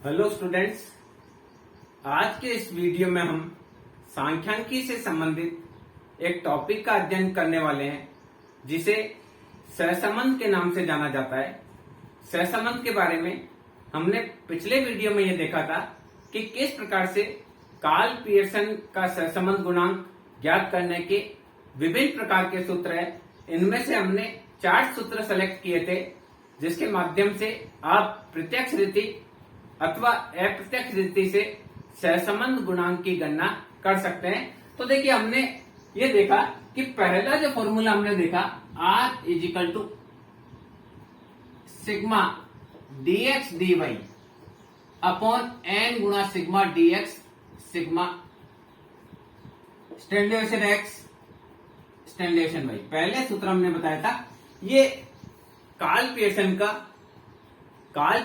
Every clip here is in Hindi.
हेलो स्टूडेंट्स, आज के इस वीडियो में हम सांख्यिकी से संबंधित एक टॉपिक का अध्ययन करने वाले हैं जिसे सहसंबंध के नाम से जाना जाता है। सहसंबंध के बारे में हमने पिछले वीडियो में यह देखा था कि किस प्रकार से कार्ल पियर्सन का सहसंबंध गुणांक ज्ञात करने के विभिन्न प्रकार के सूत्र है। इनमें से हमने 4 सूत्र सेलेक्ट किए थे जिसके माध्यम से आप प्रत्यक्ष रीति अथवा अप्रत्यक्ष रीति से सहसंबंध गुणांक की गणना कर सकते हैं। तो देखिए, हमने ये देखा कि पहला जो फॉर्मूला हमने देखा R equal to sigma dx dy upon n गुणा sigma dx sigma standardisation x standardisation y। पहले सूत्र हमने बताया था ये कार्ल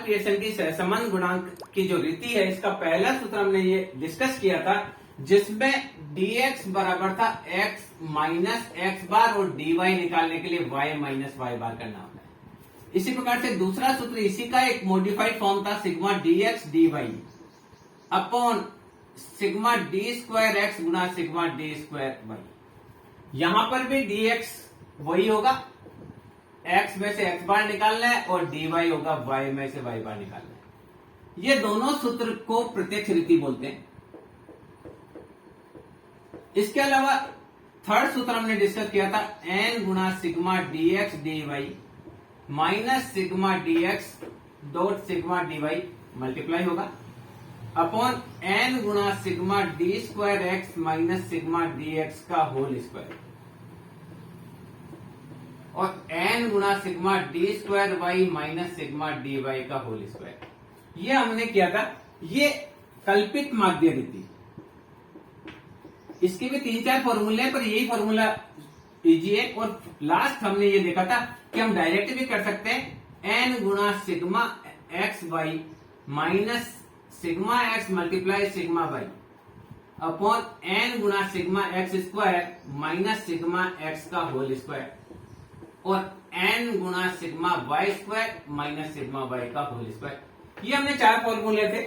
पियर्सन की सहसंबंध गुणांक की जो रीति है, इसका पहला सूत्र हमने ये डिस्कस किया था जिसमें dx बराबर था x माइनस एक्स बार और dy निकालने के लिए y माइनस वाई बार करना होता है। इसी प्रकार से दूसरा सूत्र इसी का एक मॉडिफाइड फॉर्म था sigma dx dy upon sigma d square x गुणा सिग्मा d स्क्वायर y। यहां पर भी dx वही होगा, x में से x बार निकालना है और dy होगा y में से y बार निकालना है। ये दोनों सूत्र को प्रत्यक्ष रीति बोलते हैं। इसके अलावा थर्ड सूत्र हमने डिस्कस किया था n गुणा sigma dx dy minus sigma dx dot sigma dy multiply होगा अपॉन n गुणा sigma d square x minus sigma dx का होल स्क्वायर और n गुणा sigma D square Y minus sigma D Y का होल स्क्वायर। ये हमने किया था। ये कल्पित माध्य रीति, इसके भी 3-4 फॉर्मूले हैं पर यही फॉर्मूला इजी है। और लास्ट हमने ये देखा था कि हम डायरेक्ट भी कर सकते हैं n गुणा sigma X Y minus sigma X multiply sigma Y upon n गुणा sigma X square minus sigma X का होल स्क्वायर और n गुणा sigma Y square minus sigma Y का होल स्क्वायर। ये हमने 4 फॉर्मूले थे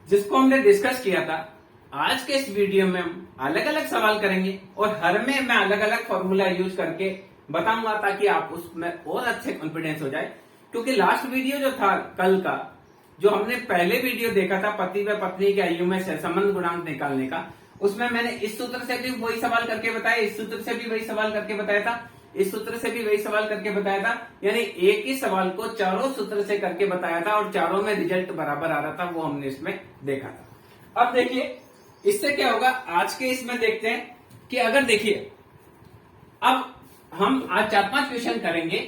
जिसको हमने डिस्कस किया था। आज के इस वीडियो में हम अलग अलग सवाल करेंगे और हर में मैं अलग अलग फॉर्मूला यूज करके बताऊंगा ताकि आप उसमें और अच्छे कॉन्फिडेंस हो जाए। क्योंकि लास्ट वीडियो जो था कल का, जो हमने पहले वीडियो देखा था पति व पत्नी के आयु में सहसंबंध गुणांक निकालने का, उसमें मैंने इस सूत्र से भी वही सवाल करके बताया, इस सूत्र से भी वही सवाल करके बताया था, इस सूत्र से भी वही सवाल करके बताया था। यानी एक ही सवाल को चारों सूत्र से करके बताया था और चारों में रिजल्ट बराबर आ रहा था, वो हमने इसमें देखा था। अब देखिए इससे क्या होगा, आज के इसमें देखते हैं कि अगर देखिए अब हम आज 4-5 क्वेश्चन करेंगे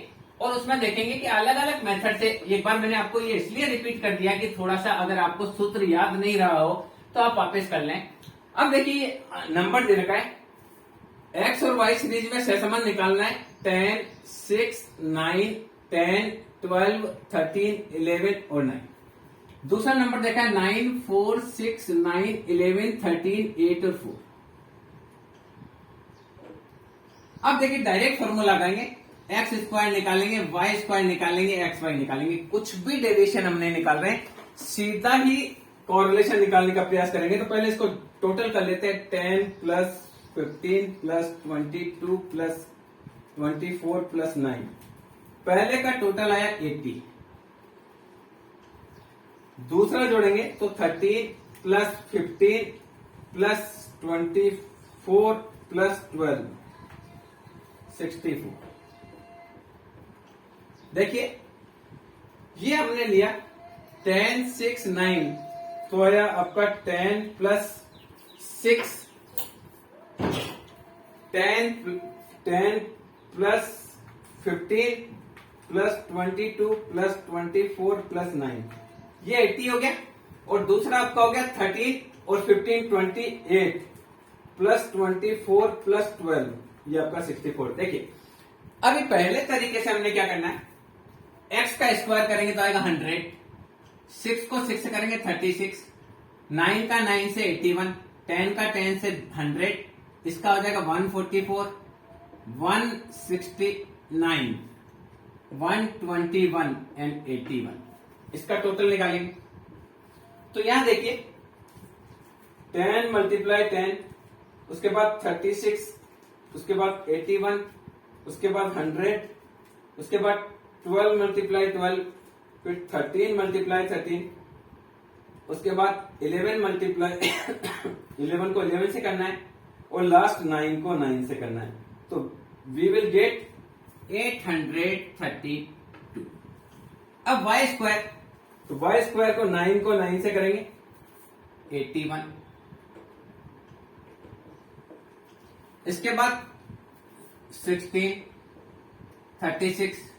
और उसमें देखेंगे कि अलग अलग मेथड से। एक बार मैंने आपको ये इसलिए रिपीट कर दिया कि थोड़ा सा अगर आपको सूत्र याद नहीं रहा हो तो आप वापस कर लें। अब देखिए नंबर दे रखा है, x और y सीरीज में सहसंबंध निकालना है 10, 6, 9, 10, 12, 13, 11 और 9। दूसरा नंबर देखा है 9, 4, 6, 9, 11, 13, 8 और 4। अब देखिए डायरेक्ट फॉर्मूला लगाएंगे, एक्स स्क्वायर निकालेंगे, वाई स्क्वायर निकालेंगे, एक्स वाई निकालेंगे। कुछ भी डेरिवेशन हम नहीं निकाल रहे हैं, सीधा ही कॉरिलेशन निकालने का प्रयास करेंगे। तो पहले इसको टोटल कर लेते हैं 10 प्लस 15 प्लस 22 प्लस 24 प्लस 9। पहले का टोटल आया 80। दूसरा जोड़ेंगे तो 13 प्लस 15 प्लस 24 प्लस 12 64। देखिए ये हमने लिया 10, 6, 9 तो आया आपका 10 plus 6 10 plus 15 plus 22 plus 24 plus 9, ये 80 हो गया। और दूसरा आपका हो गया 13 और 15 28 प्लस 24 प्लस 12, ये आपका 64। देखिए अभी पहले तरीके से हमने क्या करना है, x का स्क्वायर करेंगे तो आएगा 100, 6 को 6 से करेंगे 36, 9 का 9 से 81, 10 का 10 से 100, इसका हो जाएगा 144, 169, 121 एंड 81। इसका टोटल निकालेंगे। तो यहां देखिए 10 मल्टीप्लाई 10, उसके बाद 36, उसके बाद 81, उसके बाद 100, उसके बाद 12 मल्टीप्लाई 12, फिर 13 मल्टीप्लाई 13, उसके बाद 11 मल्टीप्लाई 11 को 11 से करना है और लास्ट 9 को 9 से करना है। तो वी विल गेट 832। अब y स्क्वायर, तो y स्क्वायर को 9 को 9 से करेंगे 81, इसके बाद 16, 36,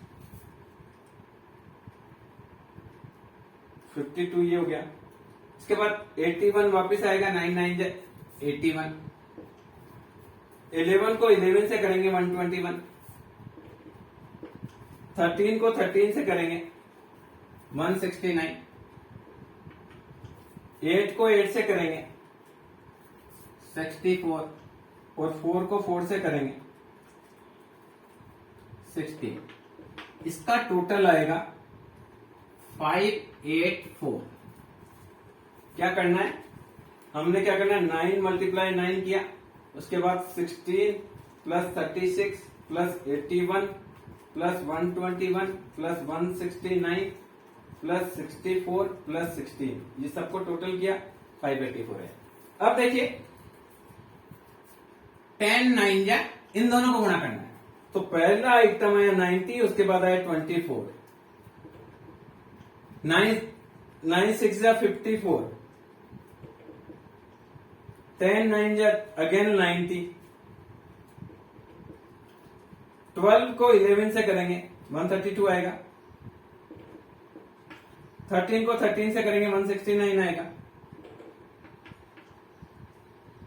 52 ये हो गया। इसके बाद 81 वापस आएगा, 9 9 81, 11 को 11 से करेंगे 121, 13 को 13 से करेंगे 169, 8 को 8 से करेंगे 64 और 4 को 4 से करेंगे 60। इसका टोटल आएगा 584। क्या करना है, हमने क्या करना है, 9 मल्टीप्लाई 9 किया, उसके बाद 16 plus 36 plus 81 plus 121 plus 169 plus 64 plus 16, ये सबको टोटल किया 584 है। अब देखिए 10 9 जा, इन दोनों को गुणा करना है। तो पहला आइटम आया 90, उसके बाद आया 24, 9 6 जा 54, 10 9 जा अगेन 90, 12 को 11 से करेंगे 132 आएगा, 13 को 13 से करेंगे 169 आएगा,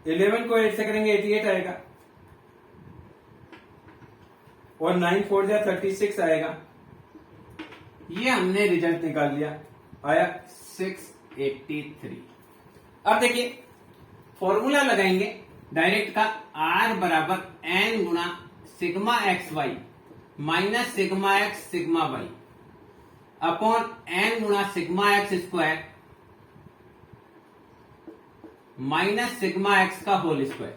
11 को 8 से करेंगे 88 आएगा, और 9 4 जा 36 आएगा। ये हमने रिजल्ट निकाल लिया, आया 683। अब देखिए फॉर्मूला लगाएंगे डायरेक्ट का, R बराबर n गुना sigma X Y minus sigma X sigma Y upon n गुना sigma X square minus sigma X का होल स्क्वायर,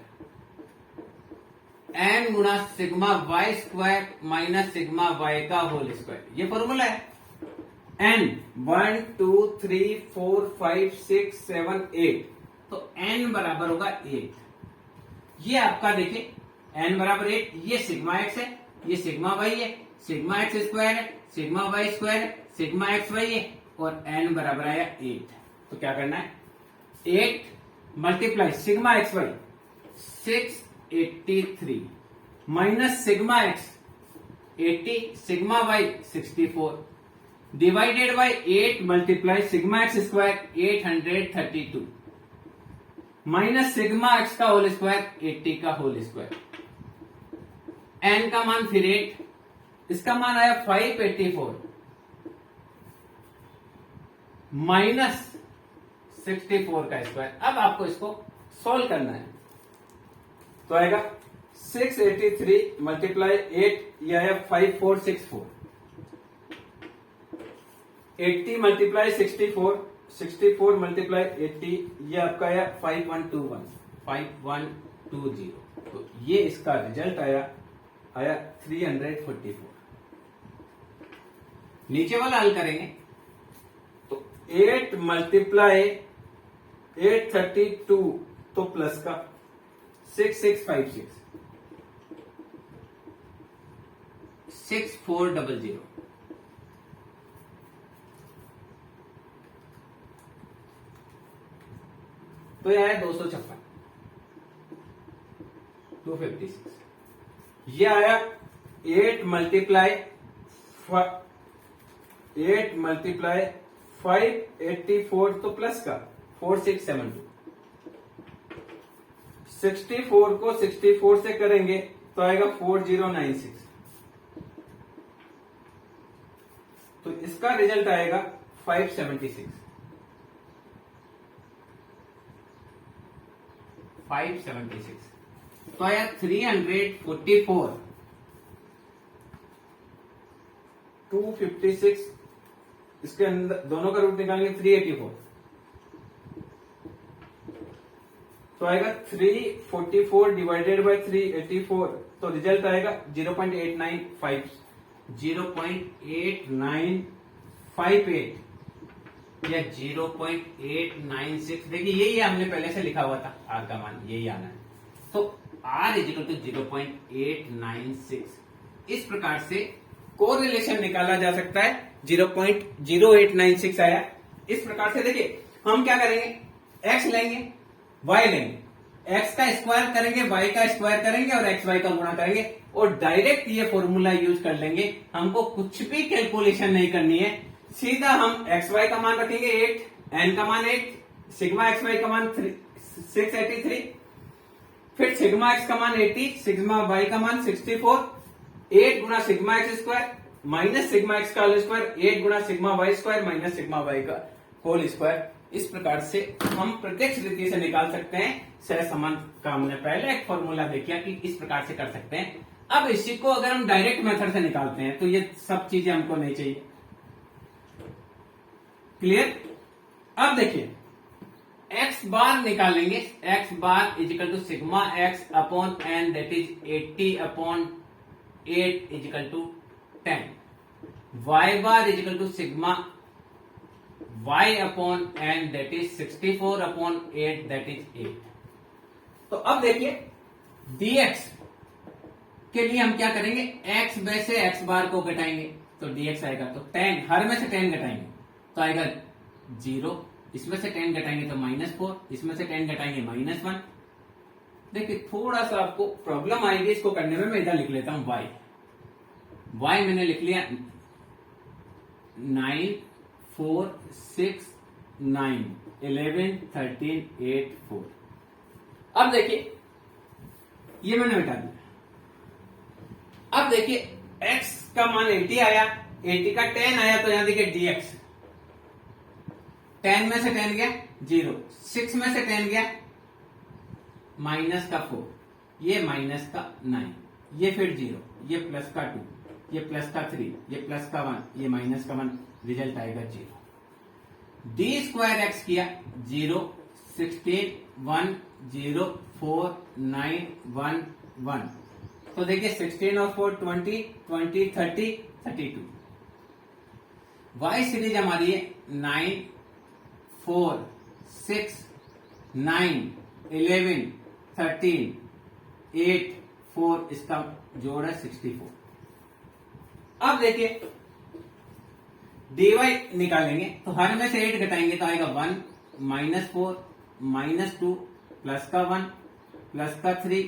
n गुना sigma Y square minus sigma Y का होल स्क्वायर। ये फॉर्मूला है। n 1 2 3 4 5 6 7 8, तो n बराबर होगा 8। ये आपका देखिए n बराबर 8, ये सिग्मा एक्स है, ये सिग्मा वाई है, सिग्मा एक्स स्क्वायर है, सिग्मा वाई स्क्वायर है, सिग्मा एक्स वाई है, और n बराबर आया 8। तो क्या करना है, 8 multiply sigma X Y 683 minus sigma X 80 sigma Y 64 divided by 8 multiply sigma X square 832 minus sigma X का होल स्क्वायर 80 का होल स्क्वायर। n का मान फिर 8, इसका मान आया 584 माइनस 64 का स्क्वायर। अब आपको इसको सॉल्व करना है, तो आएगा 683 मल्टीप्लाई 8, यह आया 5464, 80 मल्टीप्लाई 64, 64 मल्टीप्लाई 80, ये आपका आया 5120। तो ये इसका रिजल्ट आया 344। नीचे वाला हल करेंगे तो 8 मल्टीप्लाई 832, तो प्लस का 6656 6400, तो यह है 256 256। ये आया 8 मल्टीप्लाई 584, तो प्लस का 4672, 64 को 64 से करेंगे तो आएगा 4096, तो इसका रिजल्ट आएगा 576। 576 तो आया 344 256 इसके अंदर दोनों का रूट निकालेंगे 384, तो आएगा 344 डिवाइडेड बाय 384, तो रिजल्ट आएगा 0.895, 0.8958 या 0.896। देखिए यही हमने पहले से लिखा हुआ था, आर का मान यही आना है, तो आर इज इक्वल टू 0.896। इस प्रकार से कोरिलेशन निकाला जा सकता है। 0.0896 आया। इस प्रकार से देखिए हम क्या करेंगे, एक्स लेंगे, वाई लेंगे, एक्स का स्क्वायर करेंगे, वाई का स्क्वायर करेंगे और एक्स वाई का गुणा करेंगे और डायरेक्ट ये फॉर्मूला यूज कर लेंगे। हमको कुछ भी कैलकुलेशन नहीं करनी है, सीधा हम एक्स वाई का मान रखेंगे 8, एन का मान 8, सिग्मा एक्स वाई का मान 683, फिर सिग्मा एक्स का मान 80, सिग्मा वाई का मान 64, 8 गुना sigma X square minus sigma X का होल स्क्वायर, 8 गुना sigma Y square minus sigma Y का होल स्क्वायर। इस प्रकार से हम प्रत्यक्ष रीति से निकाल सकते हैं सहसंबंध का। हमने पहले एक फॉर्मूला देखा कि इस प्रकार से कर सकते हैं। अब इसी को अगर हम डायरेक्ट मेथड से निकालते हैं तो ये सब चीजें हमको नहीं चाहिए। क्लियर? अब देखिए एक्स बार निकालेंगे, X bar is equal to sigma X upon N that is 80 upon 8 is equal to 10, Y bar is equal to sigma y upon N that is 64 upon 8 that is 8। तो अब देखिए dx के लिए हम क्या करेंगे, x में से x बार को घटाएंगे तो dx आएगा, तो 10 हर में से 10 घटाएंगे तो आएगा 0, इसमें से 10 घटाएंगे तो -4, इसमें से 10 घटाएंगे -1। देखिए थोड़ा सा आपको प्रॉब्लम आएगी इसको करने में, मैं इधर लिख लेता हूं y मैंने लिख लिया 9 4 6 9 11 13 8 4। अब देखिए ये मैंने मिटा दिया। अब देखिए x का मान 80 आया, 80 का 10 आया, तो यहां देखिए dx 10 में से 10 गया 0, 6 में से 10 गया माइनस का 4, ये माइनस का 9, ये फिर 0, ये प्लस का 2, ये प्लस का 3, ये प्लस का 1, ये माइनस का 1, रिजल्ट आएगा 0। डी स्क्वायर एक्स किया 0 16 1 0 4 9 1 1, तो देखिए 16 और 4 20 20 30 32। वाई सीरीज हमारी है 9 4 6 9 11 13 8 4, इसका जोड़ है 64। अब देखिए dy निकालेंगे तो हर में से 8 घटाएंगे तो आएगा 1 -4 -2 प्लस का 1 प्लस का 3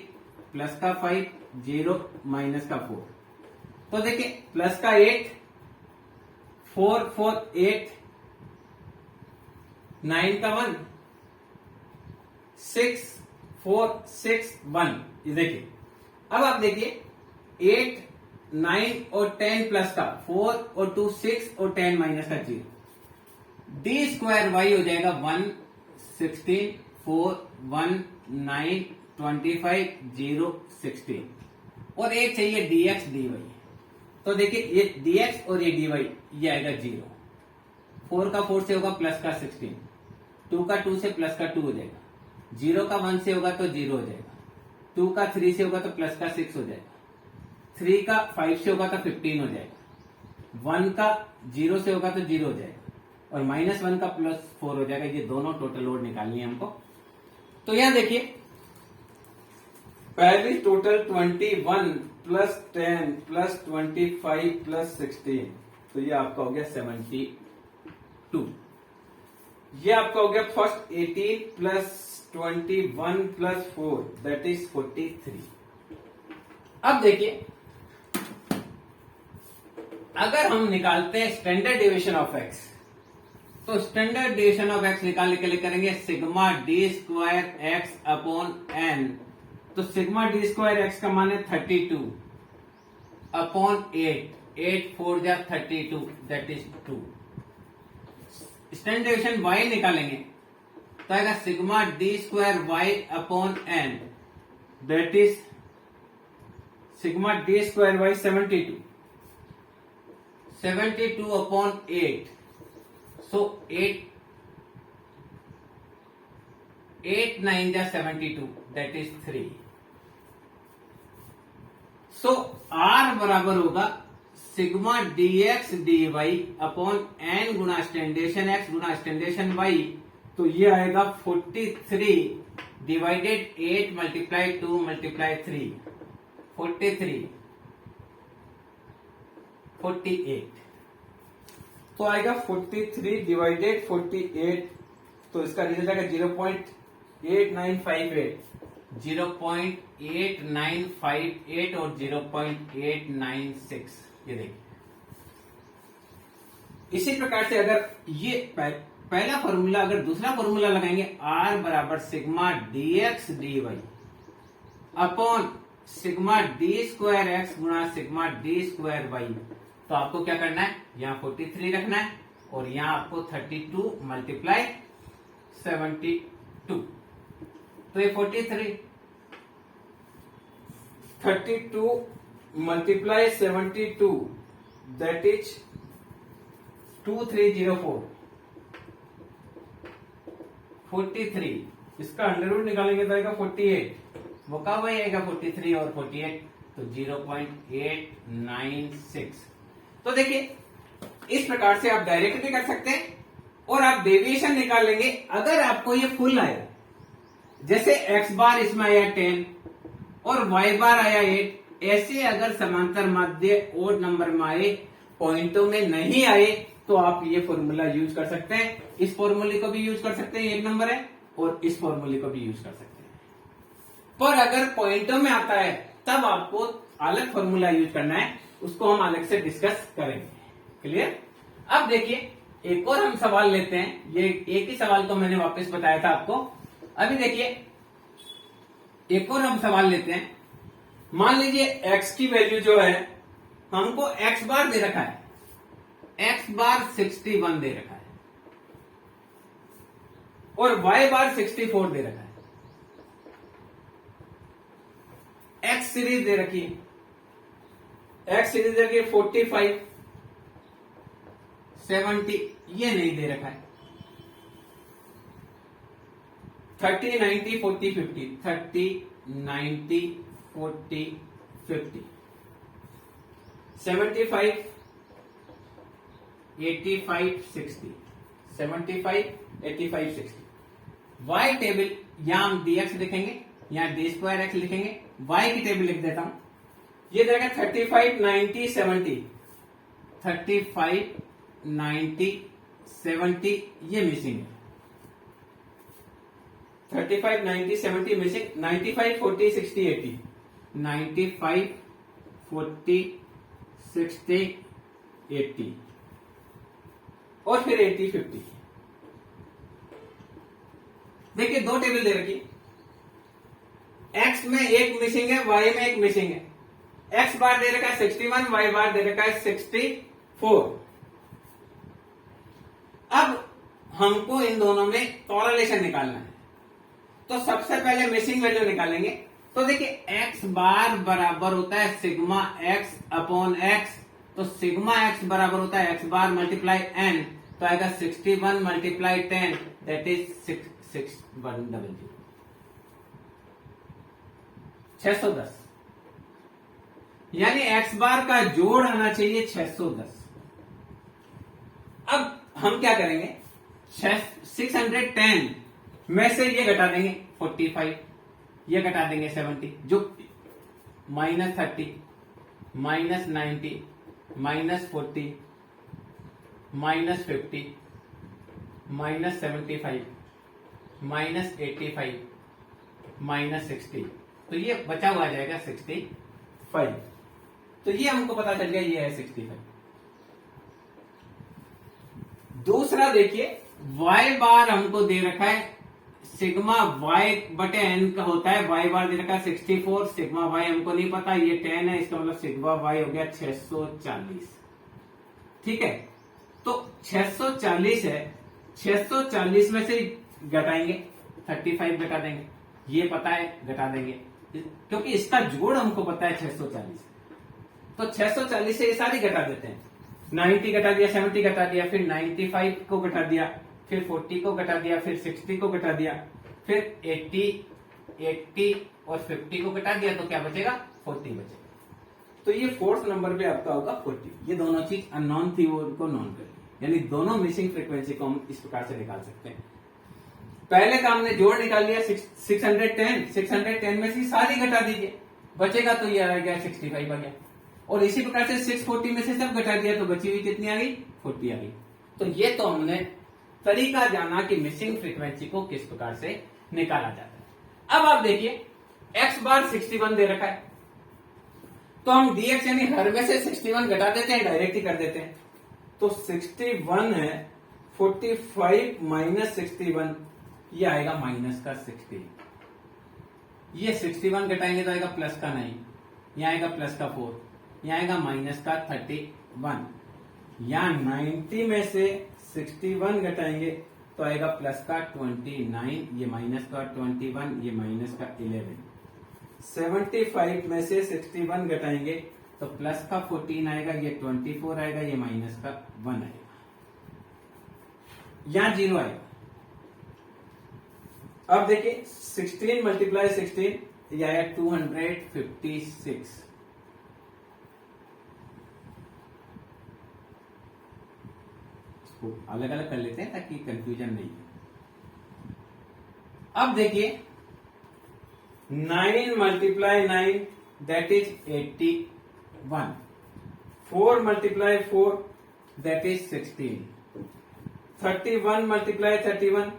प्लस का 5 0 माइनस का 4। तो देखिए प्लस का 8 4 4 8 9 का 1 6 4 6 1। ये देखिए अब आप देखिए 8 9 और 10 प्लस का 4 और 2 6 और 10 माइनस का 0। डी स्क्वायर वाई हो जाएगा 1 16 4 1 9 25 0 16, और एक चाहिए dx dy। तो देखिए ये dx और ये dy ये आएगा 0, 4 का 4 से होगा प्लस का 16, 2 का 2 से प्लस का 2 हो जाएगा, 0 का 1 से होगा तो 0 हो जाएगा, 2 का 3 से होगा तो प्लस का 6 हो जाएगा, 3 का 5 से होगा तो 15 हो जाएगा, 1 का 0 से होगा तो 0 हो जाएगा, और -1 का +4 हो जाएगा। ये दोनों टोटल लोड निकालनी है हमको। तो यहां देखिए पहली टोटल 21 प्लस 10 प्लस 25 प्लस 16, तो ये आपका हो गया 72। ये आपका हो गया first 18 plus 21 plus 4 that is 43। अब देखिए अगर हम निकालते हैं स्टैंडर्ड डेविएशन ऑफ एक्स, तो स्टैंडर्ड डेविएशन ऑफ एक्स निकालने के लिए करेंगे sigma D square X upon N. तो सिग्मा डी स्क्वायर एक्स का मान है 32 अपॉन 8, 8 4 जा 32 that is 2। Standard deviation Y निकालेंगे तो आएगा sigma D square Y upon N that is sigma D square Y 72 upon 8 so 8 9 जा 72 दैट इज 3। सो R बराबर होगा sigma dx dy upon n गुणा स्टैंडेशन x गुणा स्टैंडेशन y। तो ये आएगा 43 डिवाइडेड 8 मल्टीप्लाई 2 मल्टीप्लाई 3 43 48। तो आएगा 43 डिवाइडेड 48। तो इसका रिजल्ट आएगा 0.8958 0.8958 और 0.896। ये देखिए, इसी प्रकार से अगर ये पहला फॉर्मूला अगर दूसरा फॉर्मूला लगाएंगे R बराबर sigma dx dy upon sigma d square x गुणा सिग्मा d स्क्वायर y। तो आपको क्या करना है, यहाँ 43 रखना है और यहाँ आपको 32 मल्टीप्लाई 72। तो ये 32 मल्टीप्लाई 72 दैट इज 2304 43। इसका अंडर रूट निकालेंगे तो आएगा 48। वो कब आएगा 43 और 48, तो 0.896। तो देखिए, इस प्रकार से आप डायरेक्ट भी कर सकते हैं और आप डेविएशन निकाल लेंगे। अगर आपको ये फुल आया, जैसे x बार इसमें आया 10 और y बार आया 8, ऐसे अगर समांतर माध्य ओड नंबर में आए, पॉइंटों में नहीं आए, तो आप ये फॉर्मूला यूज कर सकते हैं। इस फॉर्मूले को भी यूज कर सकते हैं, एक नंबर है, और इस फॉर्मूले को भी यूज कर सकते हैं। पर अगर पॉइंटों में आता है तब आपको अलग फॉर्मूला यूज करना है, उसको हम अलग से डिस्कस करेंगे। क्लियर? अब देखिए, एक और हम सवाल लेते हैं। ये एक ही सवाल को मैंने वापस बताया था आपको। अभी देखिए, एक और हम सवाल लेते हैं। मान लीजिए x की वैल्यू जो है, हमको x बार दे रखा है, x बार 61 दे रखा है और y बार 64 दे रखा है। x सीरीज दे रखी है, x सीरीज दे रखी है 45 70, ये नहीं दे रखा है। 30 90 40 50 30 90 40 50 75 85 60 75 85 60। y टेबल, यहां हम dx लिखेंगे, यहां d स्क्वायर एक्स लिखेंगे, y की टेबल लिख देता हूं। ये देगा 35 90 70 35 90 70, ये मिसिंग है। 35 90 70 मिसिंग। 95 40 60 80 95 40 60 80 और फिर 80 50। देखिए, दो टेबल दे रखी, x में एक मिसिंग है, y में एक मिसिंग है। x बार दे रखा है 61, y बार दे रखा है 64। अब हमको इन दोनों में कॉरेलेशन निकालना है, तो सबसे पहले मिसिंग वैल्यू निकालेंगे। तो देखिए, x बार बराबर होता है सिग्मा x अपॉन x। तो सिग्मा x बराबर होता है x बार मल्टीप्लाई n, तो आएगा 61 मल्टीप्लाई 10 दैट इज 6100 610। यानी x बार का जोड़ आना चाहिए 610। अब हम क्या करेंगे, 610 में से ये घटा देंगे 45, ये घटा देंगे 70, जो -30 -90 -40 -50 -75 -85 -60। तो ये बचा हुआ आ जाएगा 65। तो ये हमको पता चल गया, ये है 65। दूसरा देखिए, y बार हमको दे रखा है सिग्मा y बटे n का होता है, y बार दे रखा है 64, सिग्मा y हमको नहीं पता, ये 10 है, इसका मतलब सिग्मा y हो गया 640। ठीक है, तो 640 है, 640 में से घटाएंगे 35 घटा देंगे, ये पता है घटा देंगे, क्योंकि इसका जोड़ हमको पता है 640। तो 640 से ये सारी घटा देते हैं, 90 घटा दिया, 70 घटा दिया, फिर 95 को घटा दिया, फिर 40 को घटा दिया, फिर 60 को घटा दिया, फिर 80 और 50 को घटा दिया, तो क्या बचेगा? 40 बचेगा। तो ये फोर्थ नंबर पे आपका होगा 40। ये दोनों चीज अननोन थी, वो उनको नोन कर ली, यानी दोनों मिसिंग फ्रीक्वेंसी को हम इस प्रकार से निकाल सकते हैं। पहले का हमने जोड़ निकाल लिया 610 में से सारी घटा दीजिए, बचेगा तो ये आ गया 65 आ गया। और इसी प्रकार से 640 में से सब घटा दिया तो बची हुई कितनी आ गई? 40 आ गई। तो ये तो हमने तरीका जाना कि मिसिंग फ्रीक्वेंसी को किस प्रकार से निकाला जाता है। अब आप देखिए x बार 61 दे रखा है, तो हम dx यानी हर में से 61 घटा देते हैं, डायरेक्ट ही कर देते हैं। तो 61 है, 45 माइनस 61, ये आएगा माइनस का 60। ये 61 घटाएंगे तो आएगा प्लस का 9, यह आएगा प्लस का 4, यह आएगा माइनस का 31। यहां 90 में से 61 घटाएंगे तो आएगा प्लस का 29, ये माइनस का 21, ये माइनस का 11। 75 में से 61 घटाएंगे तो प्लस का 14 आएगा, ये 24 आएगा, ये माइनस का 1 आएगा, यहां 0 आएगा। अब देखिए 16 मल्टीप्लाई 16, ये आया 256। इसको अलग अलग कर लेते हैं ताकि कंफ्यूजन नहीं हो। अब देखिए 9 multiply 9 that is 81, 4 multiply 4 that is 16, 31 multiply 31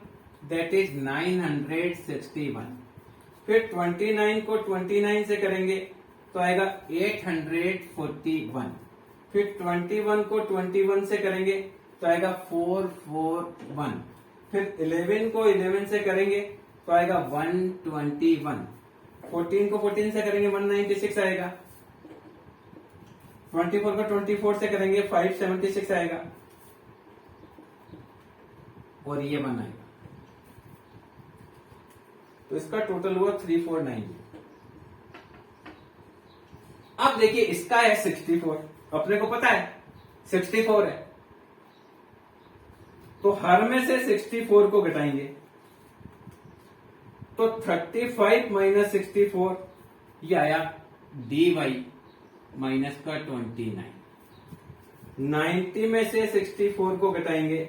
that is 961। फिर 29 को 29 से करेंगे तो आएगा 841। फिर 21 को 21 से करेंगे तो आएगा 441। फिर 11 को 11 से करेंगे तो आएगा 121। 14 को 14 से करेंगे 196 आएगा। 24 को 24 से करेंगे 576 आएगा, और ये 1 आएगा। तो इसका टोटल हुआ 3490। अब देखिए इसका है 64, अपने को पता है 64 है, तो हर में से 64 को घटाएंगे तो 35 माइनस 64, ये आया dy माइनस का 29। 90 में से 64 को घटाएंगे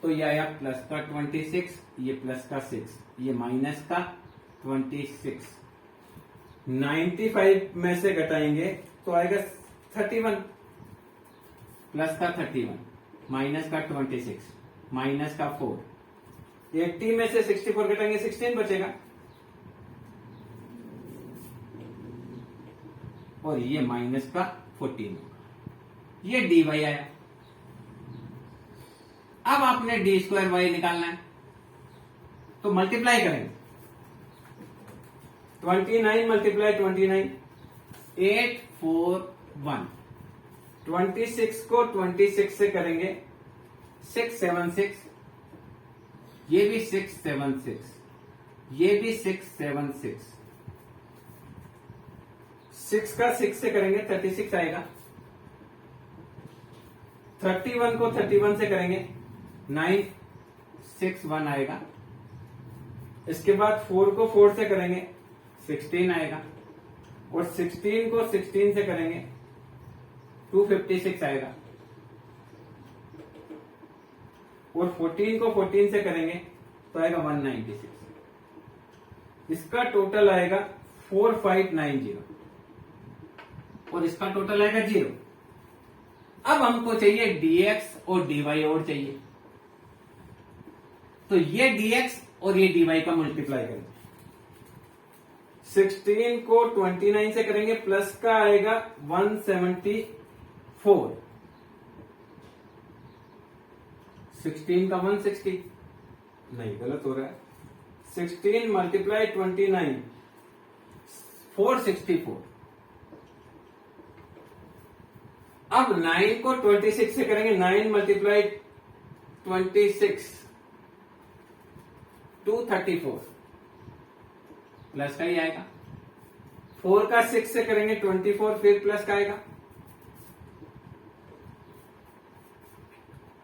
तो ये आया प्लस का 26, ये प्लस का 6, ये माइनस का 26। 95 में से घटाएंगे तो आएगा 31, प्लस का 31, माइनस का 26, माइनस का 4। 80 में से 64 घटाएंगे 16 बचेगा, और ये माइनस का 14 होगा। ये dy आया। अब आपने डी स्क्वायर वाई निकालना है, तो मल्टीप्लाई करेंगे। 29 मल्टीप्लाई 29, 841। 26 को 26 से करेंगे 676, ये भी 676, ये भी 676। 6 का 6 से करेंगे 36 आएगा। 31 को 31 से करेंगे 961 आएगा। इसके बाद 4 को 4 से करेंगे 16 आएगा, और 16 को 16 से करेंगे 256 आएगा, और 14 को 14 से करेंगे तो आएगा 196। इसका टोटल आएगा 4590, और इसका टोटल आएगा 0। अब हमको चाहिए dx और dy और चाहिए, तो ये dx और ये dy का मल्टीप्लाई करेंगे। 16 को 29 से करेंगे, प्लस का आएगा 174। 16 का 160, नहीं गलत हो रहा है। 16 मल्टीप्लाई 29, 464। अब 9 को 26 से करेंगे, 9 मल्टीप्लाई 26, 234, प्लस का ही आएगा। 4 का 6 से करेंगे 24, फिर प्लस का आएगा।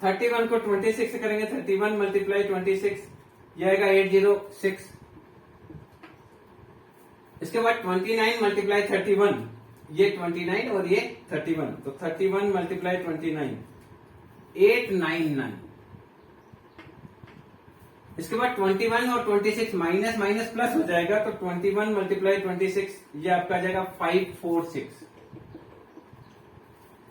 31 को 26 से करेंगे, 31 मल्टीप्लाई 26 ये आएगा 806। इसके बाद 29 मल्टीप्लाई 31 ये 29 और ये 31, तो 31 मल्टीप्लाई 29 899। इसके बाद 21 और 26 माइनस माइनस प्लस हो जाएगा, तो 21 मल्टीप्लाई 26 ये आपका आ जाएगा 546।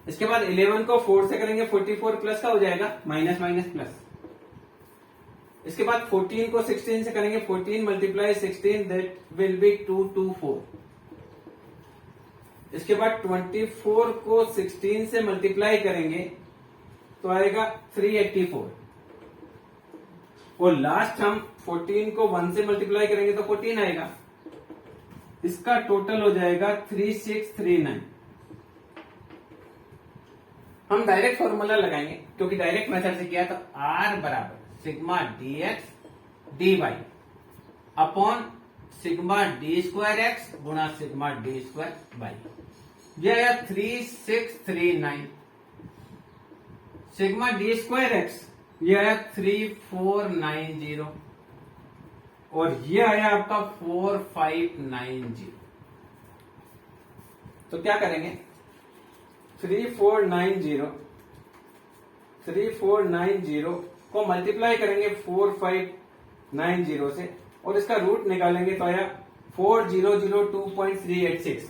इसके बाद 11 को 4 से करेंगे, 44 प्लस का हो जाएगा माइनस माइनस प्लस। इसके बाद 14 को 16 से करेंगे, 14 मल्टीप्लाई 16 दैट विल बी 224। इसके बाद 24 को 16 से मल्टीप्लाई करेंगे तो आएगा 384, और लास्ट हम 14 को 1 से मल्टीप्लाई करेंगे तो 14 आएगा। इसका टोटल हो जाएगा 3639। हम डायरेक्ट फॉर्मूला लगाएंगे क्योंकि डायरेक्ट मेथड से किया, तो R बराबर sigma dx dy upon sigma d square x गुणा सिग्मा d स्क्वायर y, यह आया 3639। सिग्मा d स्क्वायर x ये आया 3490 और ये आया आपका 4590। तो क्या करेंगे, 3490 को मल्टीप्लाई करेंगे 4590 से और इसका रूट निकालेंगे तो आया 4002.386,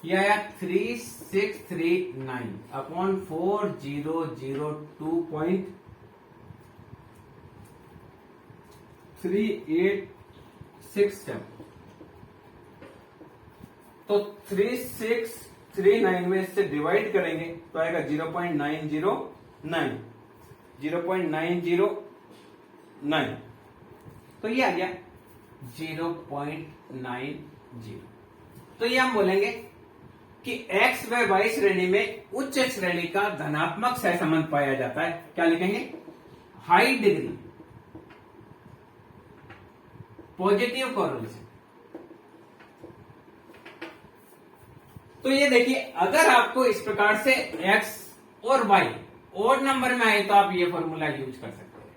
यह आया 3639 अपॉन 4002.3867। तो 3639 में इससे डिवाइड करेंगे तो आएगा 0.909। तो ये आ गया 0.90। तो ये हम बोलेंगे कि x व y श्रेणी में उच्च श्रेणी का धनात्मक सहसंबंध पाया जाता है। क्या लिखेंगे, हाई डिग्री पॉजिटिव कोरिलेशन। तो ये देखिए, अगर आपको इस प्रकार से x और y ओड नंबर में आए तो आप ये फॉर्मूला यूज कर सकते हैं,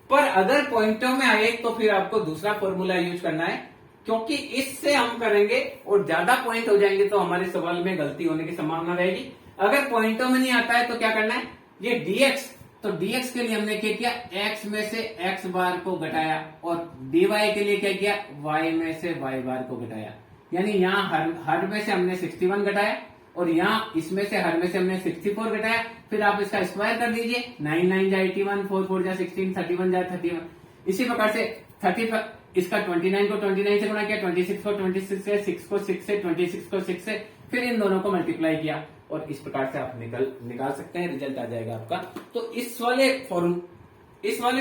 पर अगर पॉइंटों में आए तो फिर आपको दूसरा फॉर्मूला यूज करना है, क्योंकि इससे हम करेंगे और ज्यादा पॉइंट हो जाएंगे तो हमारे सवाल में गलती होने की संभावना रहेगी। अगर पॉइंटों में नहीं आता है तो क्या करना है, ये dx, तो dx के लिए हमने क्या किया, x में से x बार को घटाया और dy के लिए क्या किया, y में से y बार को घटाया। यानी यहाँ हर में से हमने 61 घटाया और यहाँ इसमें से हर में से हमने 64 घटाया। फिर आप इसका स्क्वायर कर दीजिए, 9 9 जा 81, 4 4 जा 16, 31 जा 31। इसी प्रकार से 30 इसका 29 को 29 से गुणा किया, 26 को 26 से, 6 को 6 से, 26 को 6 से, फिर इन दोनों को मल्टीप्लाई किया और इस प्रकार से आप निकाल सकते हैं, रिजल्ट आ जाएगा आपका। तो इस वाले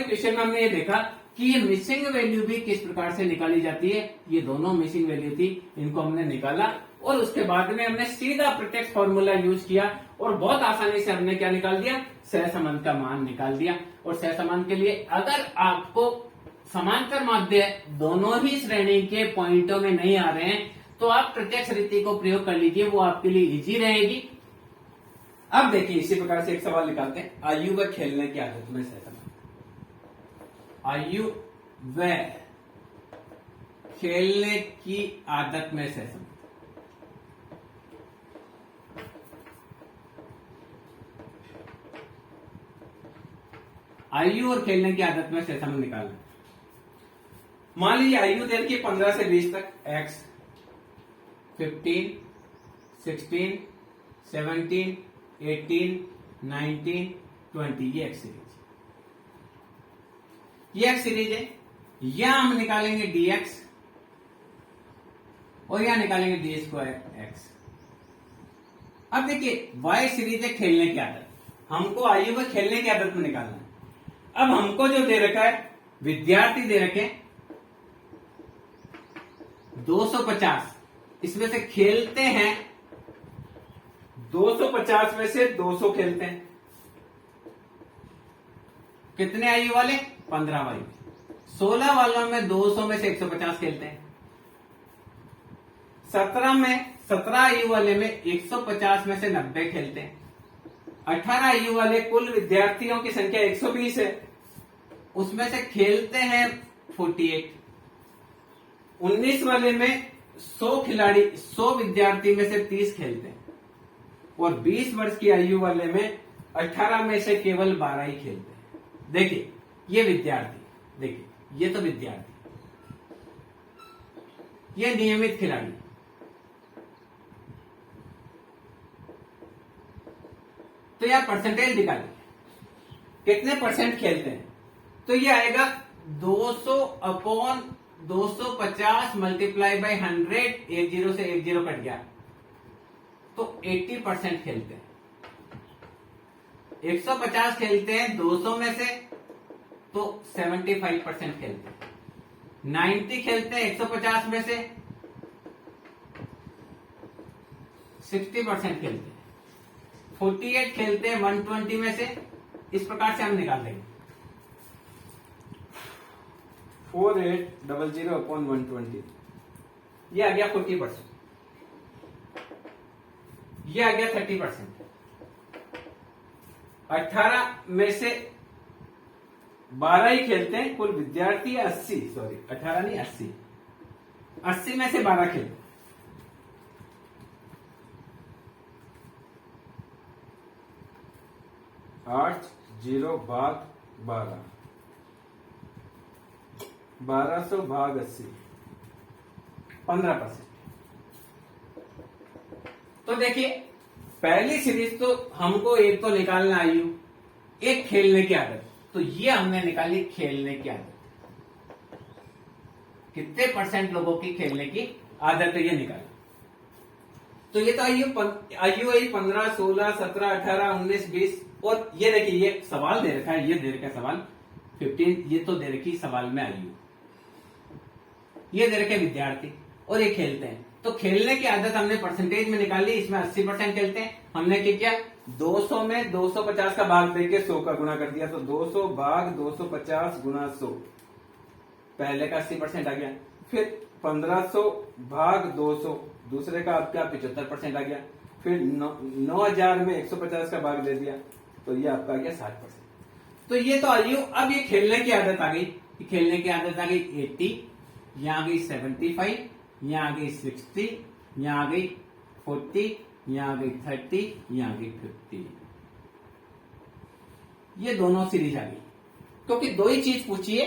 क्वेश्चन में हमने ये देखा कि ये मिसिंग वैल्यू भी किस प्रकार से निकाली जाती है। ये दोनों मिसिंग वैल्यू थी, इनको हमने निकाला और उसके बाद में हमने सीधा प्रत्यक्ष फॉर्मूला यूज किया और बहुत आसानी से हमने क्या निकाल दिया, सहसंबंध का मान निकाल दिया। और सहसंबंध के लिए अगर आपको समांतर माध्य दोनों ही श्रेणी के पॉइंटों में नहीं आ रहे हैं तो आप प्रत्यक्ष रीति को प्रयोग कर लीजिए, वो आपके लिए इजी रहेगी। अब देखिए, इसी प्रकार से एक सवाल निकालते हैं, आयु व खेलने की आदत में सहसंबंध। आयु व खेलने की आदत में सहसंबंध। आयु और खेलने की आदत में सहसंबंध निकालना। मान लीजिए आयु दे रखी 15 से 20 तक, x 15, 16, 17, 18, 19, 20, ये एक सीरीज है। यहां हम निकालेंगे dx और यहां निकालेंगे d स्क्वायर x। अब देखिए, y सीरीज है खेलने की आदत, हमको आयु में खेलने की आदत में निकालना है। अब हमको जो दे रखा है, विद्यार्थी दे रखे 250, इसमें से खेलते हैं 250 में से 200 खेलते हैं। कितने आयु वाले, 15 आयु। 16 वालों में 200 में से 150 खेलते हैं। 17 आयु वाले में 150 में से 90 खेलते हैं। 18 आयु वाले कुल विद्यार्थियों की संख्या 120 है, उसमें से खेलते हैं 48। 19 वाले में 100 खिलाड़ी, 100 विद्यार्थी में से 30 खेलते हैं, और 20 वर्ष की आयु वाले में 18 में से केवल 12 ही खेलते हैं। देखिए ये विद्यार्थी, देखिए ये तो विद्यार्थी, ये नियमित खिलाड़ी। तो यह परसेंटेज निकालिए, कितने परसेंट खेलते हैं। तो ये आएगा 200 अपॉन 250 मल्टीप्लाई बाई 100, एक जीरो से एक जीरो कट गया, तो 80% खेलते हैं। 150 खेलते हैं 200 में से, तो 75% खेलते हैं। 90 खेलते हैं 150 में से, 60% खेलते हैं। 48 खेलते हैं 120 में से, इस प्रकार से हम निकाल देंगे 4800 अपॉन 120, ये आ गया 40%, ये आ गया 30%। 18 में से 12 ही खेलते हैं, कुल विद्यार्थी 80, सॉरी 18 नहीं 80 में से 12 खेलते हैं। 80 भाग 12, 1200 भाग 80, 15%। तो देखिए पहली सीरीज तो हमको एक तो निकालना आयु, एक खेलने की आदत, तो ये हमने निकाली खेलने की आदत। कितने परसेंट लोगों की खेलने की आदत है ये निकाला। तो ये तो आयु है 15, 16, 17, 18, 19, 20, और ये देखिए ये सवाल दे रखा है, ये दे रखा है सवाल 15, ये तो दे रखी सवाल में आयु, ये दे रखे विद्यार्थी, और ये खेलते हैं। तो खेलने की आदत हमने परसेंटेज में निकाली, इसमें 80% खेलते हैं। हमने क्या किया, 200 में 250 का भाग देके 100 का गुणा कर दिया, तो 200 भाग 250 गुणा 100, पहले का 80% आ गया। फिर 1500 भाग 200, दूसरे का आपका 75% आ गया। फिर 9000 में 150 का भाग दे दिया, तो ये आपका आ गया 60%। तो ये तो आयु, अब ये खेलने की आदत आ गई, खेलने की आदत आ गई 80, यहां आ गई 75, यहां आ गई 60, यहां आ गई 40, यहां आ गई 30, यहां आ गई 50। ये दोनों सीरीज आ गई, क्योंकि दो ही चीज पूछी है,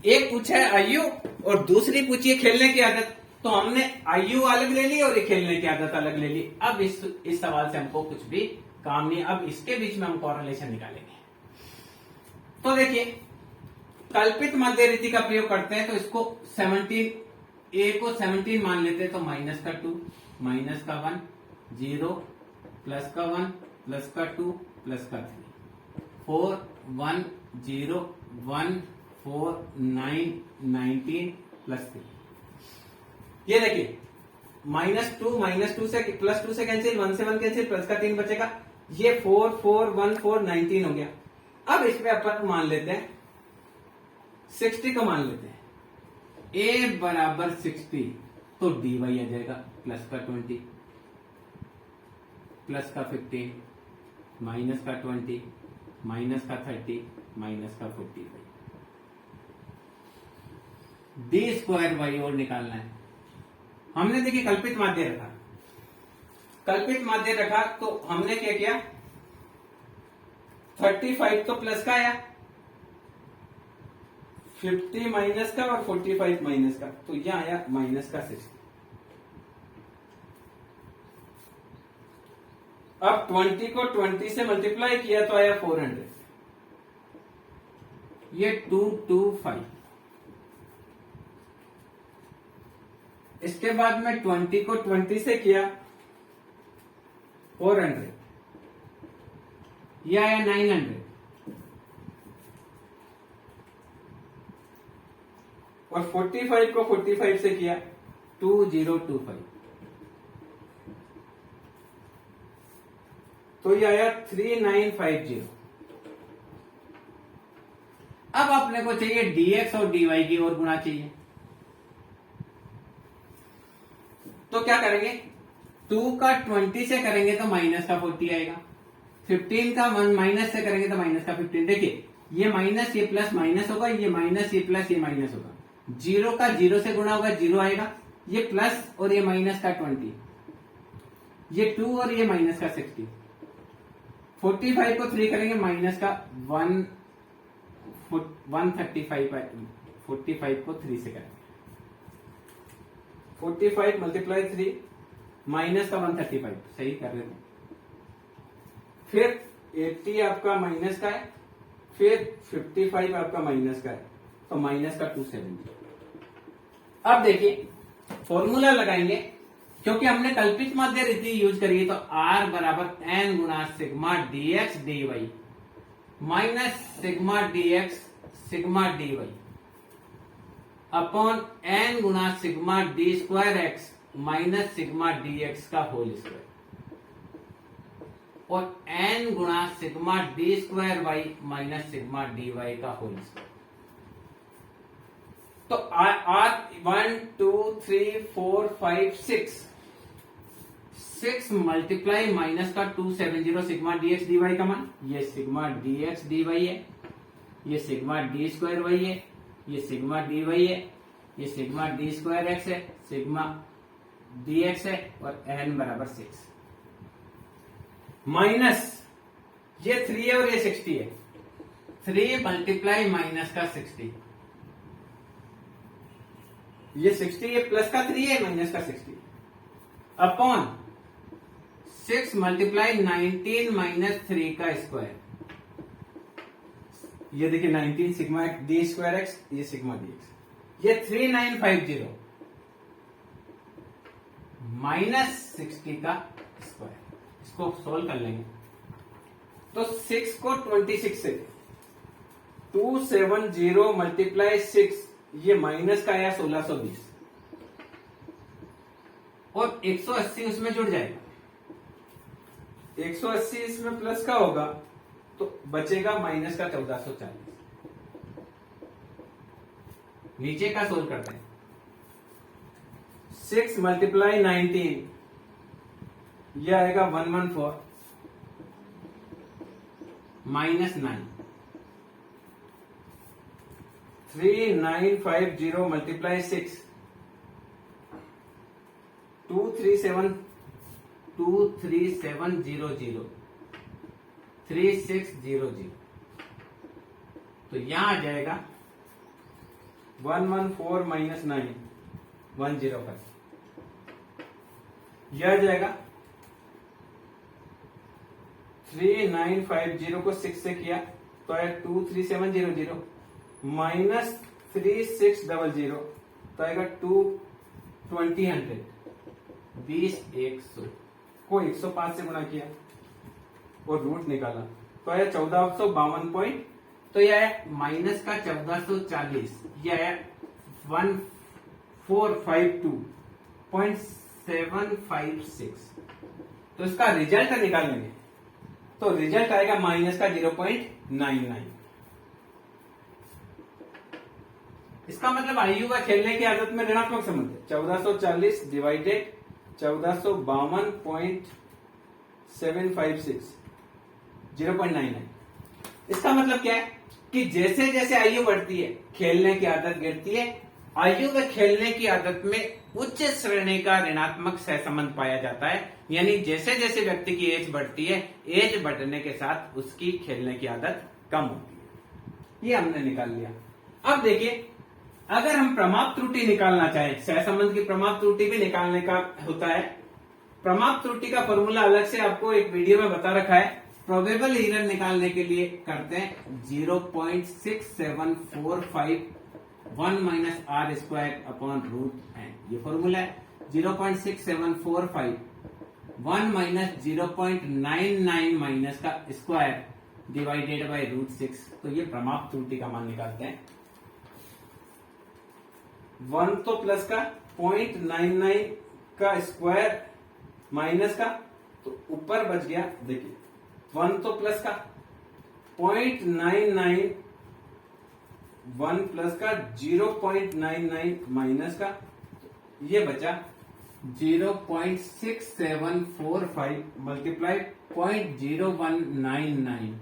एक पूछा है आयु और दूसरी पूछी है खेलने की आदत। तो हमने आयु अलग ले ली और ये खेलने की आदत अलग ले ली। अब इस सवाल से हमको कुछ भी काम नहीं, अब इसके बीच में हम कॉरेलेशन निकालेंगे। तो देखिए कल्पित मध्य रीति का प्रयोग करते हैं, तो इसको 17, ए को 17 मान लेते हैं, तो माइनस का 2, माइनस का 1, 0, प्लस का 1, प्लस का 2, प्लस का 3, 4, 1, 0, 1, 4, 9, 19, प्लस 3। ये देखिए -2 से प्लस 2 से कैंसिल, 1 से 1 कैंसिल, प्लस का 3 बचेगा, ये 4, 4, 1, 4, 19 हो गया। अब इसमें अपन मान लेते हैं 60 को मान लेते हैं, a बराबर 60, तो dy आ जाएगा प्लस का 20, प्लस का 15, माइनस का 20, माइनस का 30, माइनस का 45। डी स्क्वायर वाई और निकालना है। हमने देखिए कल्पित माध्य रखा, कल्पित माध्य रखा, तो हमने क्या किया, 35 तो प्लस का आया, 50 माइनस का और 45 माइनस का, तो यह आया माइनस का 60। अब 20 को 20 से मल्टीप्लाई किया तो आया 400, ये 225। इसके बाद में 20 को 20 से किया 400, यह आया 900, और 45 को 45 से किया 2025, तो ये आया 3950। अब अपने को चाहिए dx और dy की ओर गुणा चाहिए, तो क्या करेंगे, 2 का 20 से करेंगे तो माइनस का 40 आएगा, 15 का वन माइनस से करेंगे तो माइनस का 15। देखिए ये माइनस ये प्लस माइनस होगा, ये माइनस ये प्लस ये माइनस होगा। 0 का 0 से गुणा होगा 0 आएगा, ये प्लस और ये माइनस का 20, ये 2 और ये माइनस का 60। 45 को 3 करेंगे माइनस का 135 है। 45 को 3 से करेंगे 45 मल्टीप्लाई 3 माइनस का 135 सही कर रहे थे। फिर 80 आपका माइनस का है, फिर 55 आपका माइनस का है, तो माइनस का 270। अब देखिए फॉर्मूला लगाएंगे, क्योंकि हमने कल्पित माध्य रीति यूज करी है, तो R बराबर n गुणा sigma dx dy minus sigma dx sigma dy upon n गुणा sigma d square X minus sigma dx का होल स्क्वायर और n गुणा sigma d square Y minus sigma dy का होल स्क्वायर। तो R 1 2 3 4 5 6 मल्टीप्लाई माइनस का 270 सिग्मा dx dy का मान, ये सिग्मा dx dy है, ये सिग्मा d स्क्वायर वाई है, ये सिग्मा dy है, ये सिग्मा d स्क्वायर एक्स है, सिग्मा dx है और n बराबर 6 माइनस ये 3 है और ये 60 है। 3 मल्टीप्लाई माइनस का 60, ये 60 ये प्लस का 3 है माइनस का 60 अपॉन 6 मल्टीप्लाई 19 माइनस 3 का स्क्वायर। ये देखिए 19 सिग्मा डी स्क्वायर एक्स, ये सिग्मा डी एक्स, ये 3950 माइनस 60 का स्क्वायर। इसको सोल्व कर लेंगे तो 6 को 26 से 270 मल्टीप्लाई 6, ये माइनस का आया 1620 और 180 उसमें जुड़ जाएगा। 180 इसमें प्लस का होगा तो बचेगा माइनस का 1440। नीचे का सोल्व करते हैं। 6 मल्टीप्लाई 19, यह आएगा 114 माइनस 9। 3950 मल्टीप्लाई 6 23700 3600, तो यहां आ जाएगा 114 माइनस 9 105। यह आ जाएगा 3950 को 6 से किया तो आएगा 23700 माइनस 3600 तो आएगा 20 100 को 105 से गुणा किया और रूट निकाला तो आया 1452 तो यह आया माइनस का 1440, यह आया 1452.756। तो इसका रिजल्ट निकालेंगे तो रिजल्ट आएगा माइनस का 0.99। इसका मतलब आयु का खेलने की आदत में ऋणात्मक संबंध है। 1440 डिवाइडेड 1452.756 0.99। इसका मतलब क्या है कि जैसे जैसे आयु बढ़ती है खेलने की आदत गिरती है। आयु में खेलने की आदत में उच्च श्रेणी का ऋणात्मक सहसंबंध पाया जाता है, यानी जैसे जैसे व्यक्ति की एज बढ़ती है, एज बढ़ने के साथ उसकी खेलने की आदत कम होती है। ये हमने निकाल लिया। अब देखिए अगर हम प्रमाप त्रुटि निकालना चाहें, सहसंबंध की प्रमाप त्रुटि भी निकालने का होता है। प्रमाप त्रुटि का फॉर्मूला अलग से आपको एक वीडियो में बता रखा है। प्रोबेबल एरर निकालने के लिए करते हैं 0.6745 1 minus R square upon root N. ये फॉर्मूला है 0.6745 1 माइनस 0.99 माइनस का स्क्वायर डिवाइडेड बाय रूट 6। तो ये प्रमाप त्रुटि का मान निकालते हैं। 1 तो प्लस का 0.99 का स्क्वायर माइनस का, तो ऊपर बच गया। देखिए 1 तो प्लस का 0.99, 1 प्लस का 0.99 माइनस का, ये बचा 0.6745 मल्टीप्लाई 0.0199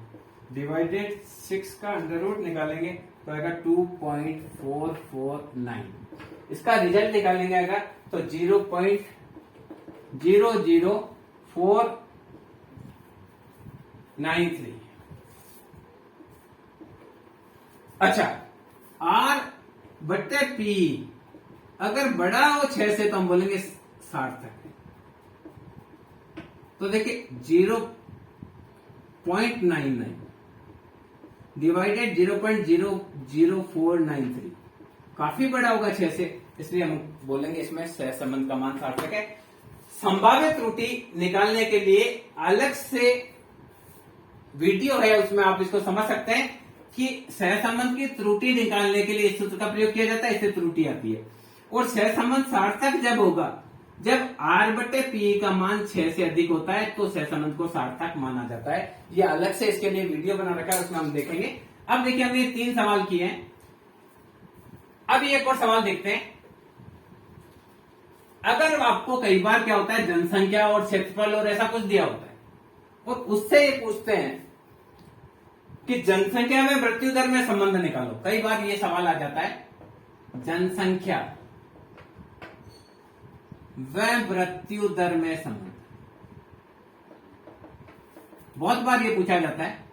डिवाइडेड 6 का अंडर रूट निकालेंगे तो आएगा 2.449। इसका रिजल्ट निकालेंगे आएगा तो 0.00493। अच्छा, आर बट्टे पी अगर बड़ा हो 6 से तो हम बोलेंगे सार्थक है। तो देखिए 0.99 डिवाइडेड 0.00493 काफी बड़ा होगा 6 से, इसलिए हम बोलेंगे इसमें सहसंबंध का मान सार्थक है। संभावित त्रुटि निकालने के लिए अलग से वीडियो है, उसमें आप इसको समझ सकते हैं कि सहसंबंध की त्रुटि निकालने के लिए इस सूत्र का प्रयोग किया जाता है, इससे त्रुटि आती है। और सहसंबंध सार्थक जब होगा जब आर बटे पी का मान 6 से अधिक होता है तो सहसंबंध को सार्थक माना जाता है। ये अलग से इसके लिए वीडियो बना रखा है, उसमें हम देखेंगे। अब देखिए हमने 3 सवाल किए हैं। अब एक और सवाल देखते हैं। अगर आपको कई बार क्या होता है, जनसंख्या और क्षेत्रफल और ऐसा कुछ दिया होता है और उससे ये पूछते हैं कि जनसंख्या में मृत्यु दर में संबंध निकालो। कई बार ये सवाल आ जाता है, जनसंख्या व मृत्यु दर में संबंध। बहुत बार ये पूछा जाता है।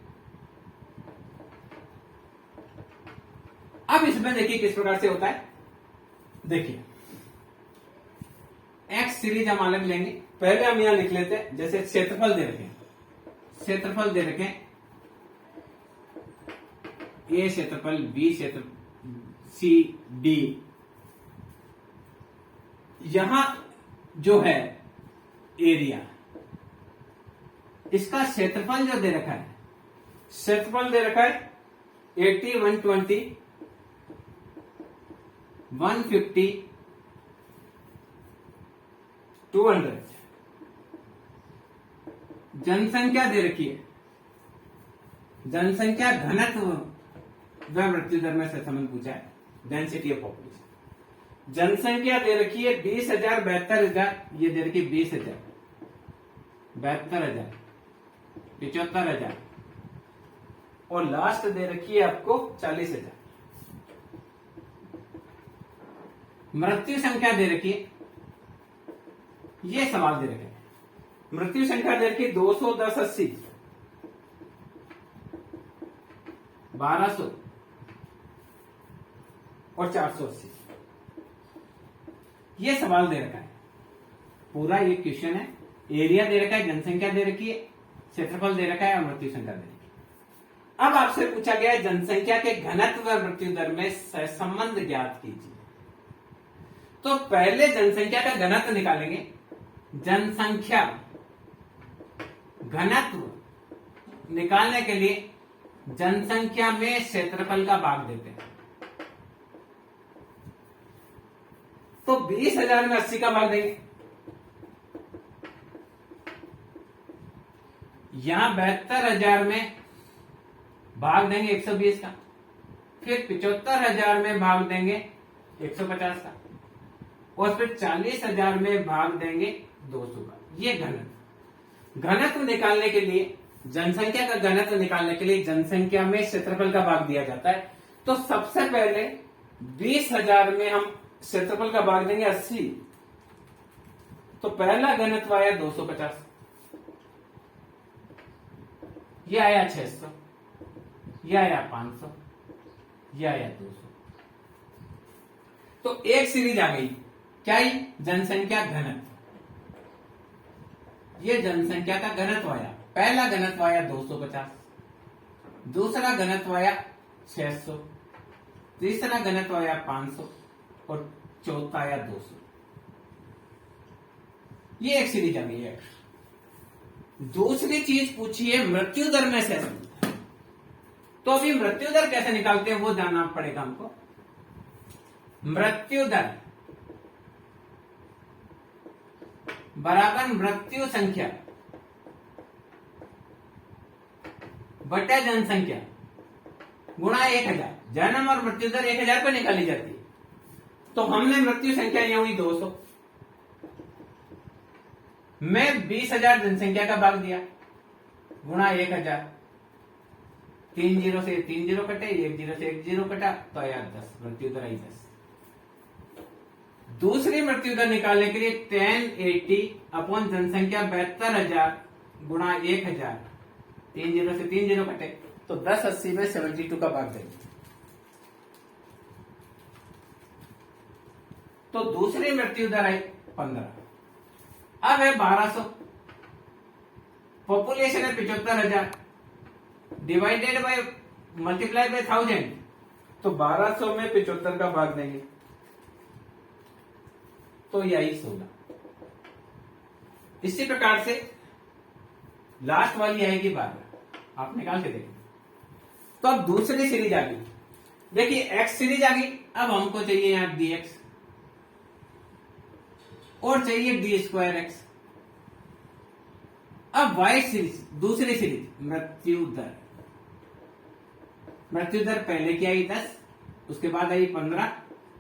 अब इसमें देखिए किस प्रकार से होता है। देखिए एक्स सीरीज हम अलग लेंगे। पहले हम यहां लिख लेते हैं, जैसे क्षेत्रफल दे रखे, क्षेत्रफल दे रखे ए क्षेत्रफल, बी क्षेत्रफल, सी डी। यहां जो है एरिया, इसका क्षेत्रफल जो दे रखा है, क्षेत्रफल दे रखा है 80, 120, 150, 200। जनसंख्या दे रखी है, जनसंख्या घनत्व व मृत्यु दर में सहसंबंध पूछा है, डेंसिटी ऑफ पॉपुलेशन। जनसंख्या दे रखी है 20,000, 72,000, ये दे रखी है 20,000, 72,000, 75,000 और लास्ट दे रखी है आपको 40,000। मृत्यु संख्या दे रखी है, ये सवाल दे रखे हैं। मृत्यु संख्या दे रखी है 200, 10, 80, 1200 और 480। ये सवाल दे रखा है, पूरा ये क्वेश्चन है। एरिया दे रखा है, जनसंख्या दे रखी है, क्षेत्रफल दे रखा है और मृत्यु संख्या दे रखी है। अब आपसे पूछा गया है जनसंख्या के घनत्व व मृत्यु दर में सहसंबंध ज्ञात कीजिए। तो पहले जनसंख्या का घनत्व निकालेंगे। जनसंख्या घनत्व निकालने के लिए जनसंख्या में क्षेत्रफल का भाग देते हैं। तो 20,000 में 80 का भाग देंगे। यहां 72,000 में भाग देंगे 120 का, फिर 75,000 में भाग देंगे 150 का और फिर 40,000 में भाग देंगे 200 का। ये घनत्व निकालने के लिए, जनसंख्या का घनत्व निकालने के लिए जनसंख्या में क्षेत्रफल का भाग दिया जाता है। तो सबसे पहले 20,000 में हम क्षेत्रफल का भाग देंगे 80। तो पहला घनत्व आया 250, यह आया 600, यह आया 500, यह आया 200। तो एक सीरीज आ गई, क्या ही? जनसंख्या घनत्व। ये जनसंख्या का घनत्व आया। पहला घनत्व आया 250, दूसरा घनत्व आया 600, तीसरा घनत्व आया 500 और चौथा आया 200। ये एक सीरीज आ गई है। दूसरी चीज पूछी है मृत्यु दर में सहसंबंध। तो अभी मृत्यु दर कैसे निकालते हैं वो जानना पड़ेगा हमको। मृत्यु दर बराबर मृत्यु संख्या बटा जनसंख्या गुणा 1000। जन्म और मृत्यु दर 1000 पर निकाली जाती है। तो हमने मृत्यु संख्या यह हुई 200, मैं 20,000 जनसंख्या का भाग दिया गुणा 1000, 3 जीरो से 3 जीरो कटे, 1 जीरो से 1 जीरो कटा, तो आया 10, मृत्यु दर आई 10। दूसरी मृत्यु दर निकालने के लिए 1080 अपॉन जनसंख्या 72,000 गुणा 1000, 3 जीरो से 3 जीरो कटे, तो 1080 में 72 का भाग देंगे। तो दूसरी मृत्यु दर आई 15। अब है 1200, पॉपुलेशन है 75,000 डिवाइडेड बाय मल्टीप्लाई बाय 1000, तो 1200 में 75 का भाग देंगे, तो यही 16। इसी प्रकार से लास्ट वाली आएगी 12, आप निकाल के देखें। तो अब दूसरी सीरीज आ गई, देखिए एक्स सीरीज आ गई। अब हमको चाहिए यहां dx और चाहिए डी स्क्वायर एक्स। अब y सीरीज, दूसरी सीरीज मृत्यु दर। मृत्यु दर पहले की आई 10, उसके बाद आई 15,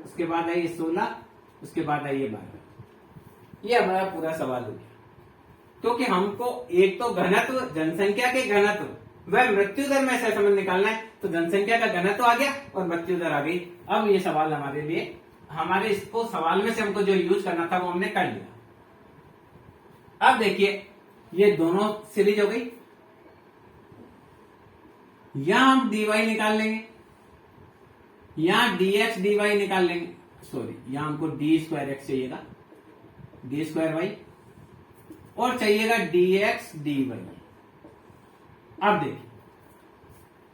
उसके बाद आई 16, उसके बाद आई 12। ये हमारा पूरा सवाल हो गया, क्योंकि हमको एक तो घनत्व, जनसंख्या के घनत्व वह मृत्यु दर में से समझ निकालना है, तो जनसंख्या का घनत्व आ गया और मृत्यु दर आ गई। अब ये सवाल हमारे लिए, हमारे इसको सवाल में से हमको जो यूज करना था वो हमने कर लिया। अब देखिए ये दोनों सीरीज हो गई, यहां हम dy निकाल लेंगे, यहां dx dy निकाल लेंगे, सॉरी यहां हमको डी स्क्वायर एक्स चाहिएगा, डी स्क्वायर वाई, और चाहिएगा dx dy। अब देखिए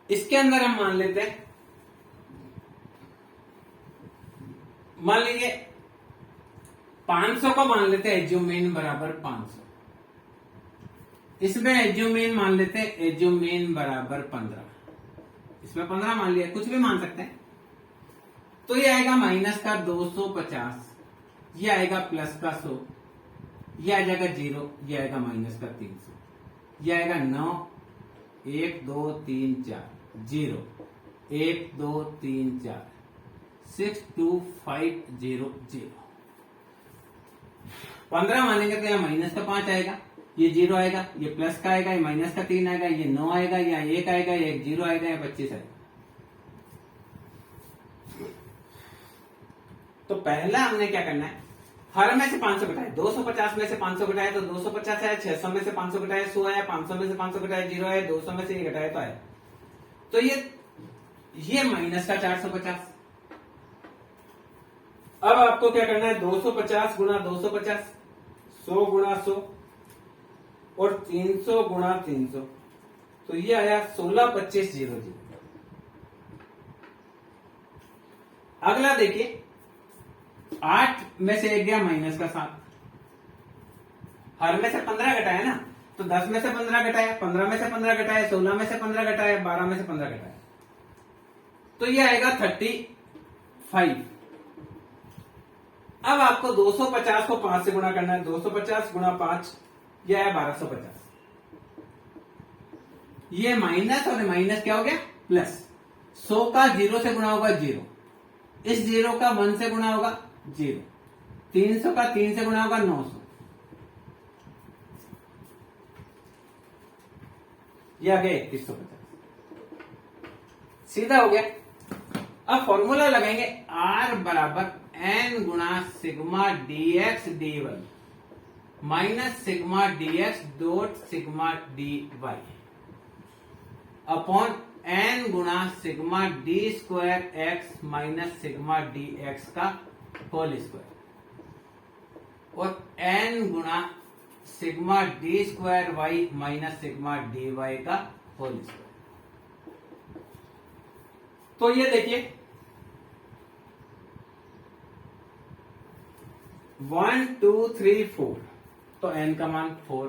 इसके अंदर हम मान लेते हैं, मान लीजिए 500 को मान लेते हैं एज्यूमेन बराबर 500, इसमें एज्यूमेन मान लेते हैं एज्यूमेन बराबर 15, इसमें 15 मान लिया, कुछ भी मान सकते हैं। तो ये आएगा माइनस का 250, ये आएगा प्लस का 100, ये आ जाएगा 0, ये आएगा माइनस का 300, ये आएगा 9, 1 2 3 4 0, 1 2 3 4 6 2 5 0 0। 15 मानेंगे तो यहाँ माइनस का 5 आएगा, ये 0 आएगा, ये प्लस का आएगा, ये माइनस का 3 आएगा, ये 9 आएगा, यहाँ 1 आएगा, ये 0 आएगा, ये 25 आएगा। तो पहला हमने क्या करना है, हर में से 500 घटाए, 250 में से 500 घटाए तो 250 आया, 600 में से 500 घटाए 100 आया, 500 में से 500 घटाए 0 आया, 200 में से ये घटाए तो आया। तो ये माइनस का 450। अब आपको क्या करना है, 250 गुणा 250, 100 गुणा 100 और 300 गुणा 300, तो ये आया 16 25 0 0। अगला देखिए 8 में से 1 गया माइनस का 7, हर में से 15 घटाया ना, तो 10 में से 15 घटाया, 15 में से 15 घटाया, 16 में से 15 घटाया, 12 में से 15 घटाया, तो ये आएगा 35। अब आपको 250 को 5 से गुणा करना है, 250 गुणा 5, ये आया 1250। ये माइनस और माइनस क्या हो गया, प्लस। 100 का 0 से गुणा होगा 0, इस 0 का 1 से गुणा होगा 0, 300 का 3 से गुणा होगा 900, ये आ गया 3150, सीधा हो गया। अब फॉर्मूला लगाएंगे R बराबर n गुणा sigma dx dy minus sigma dx dot sigma dy upon n गुणा sigma d square x minus sigma dx का होल स्क्वायर और n गुणा sigma d square y minus sigma dy का होल स्क्वायर। तो ये देखिए 1 2 3 4, तो n का मान 4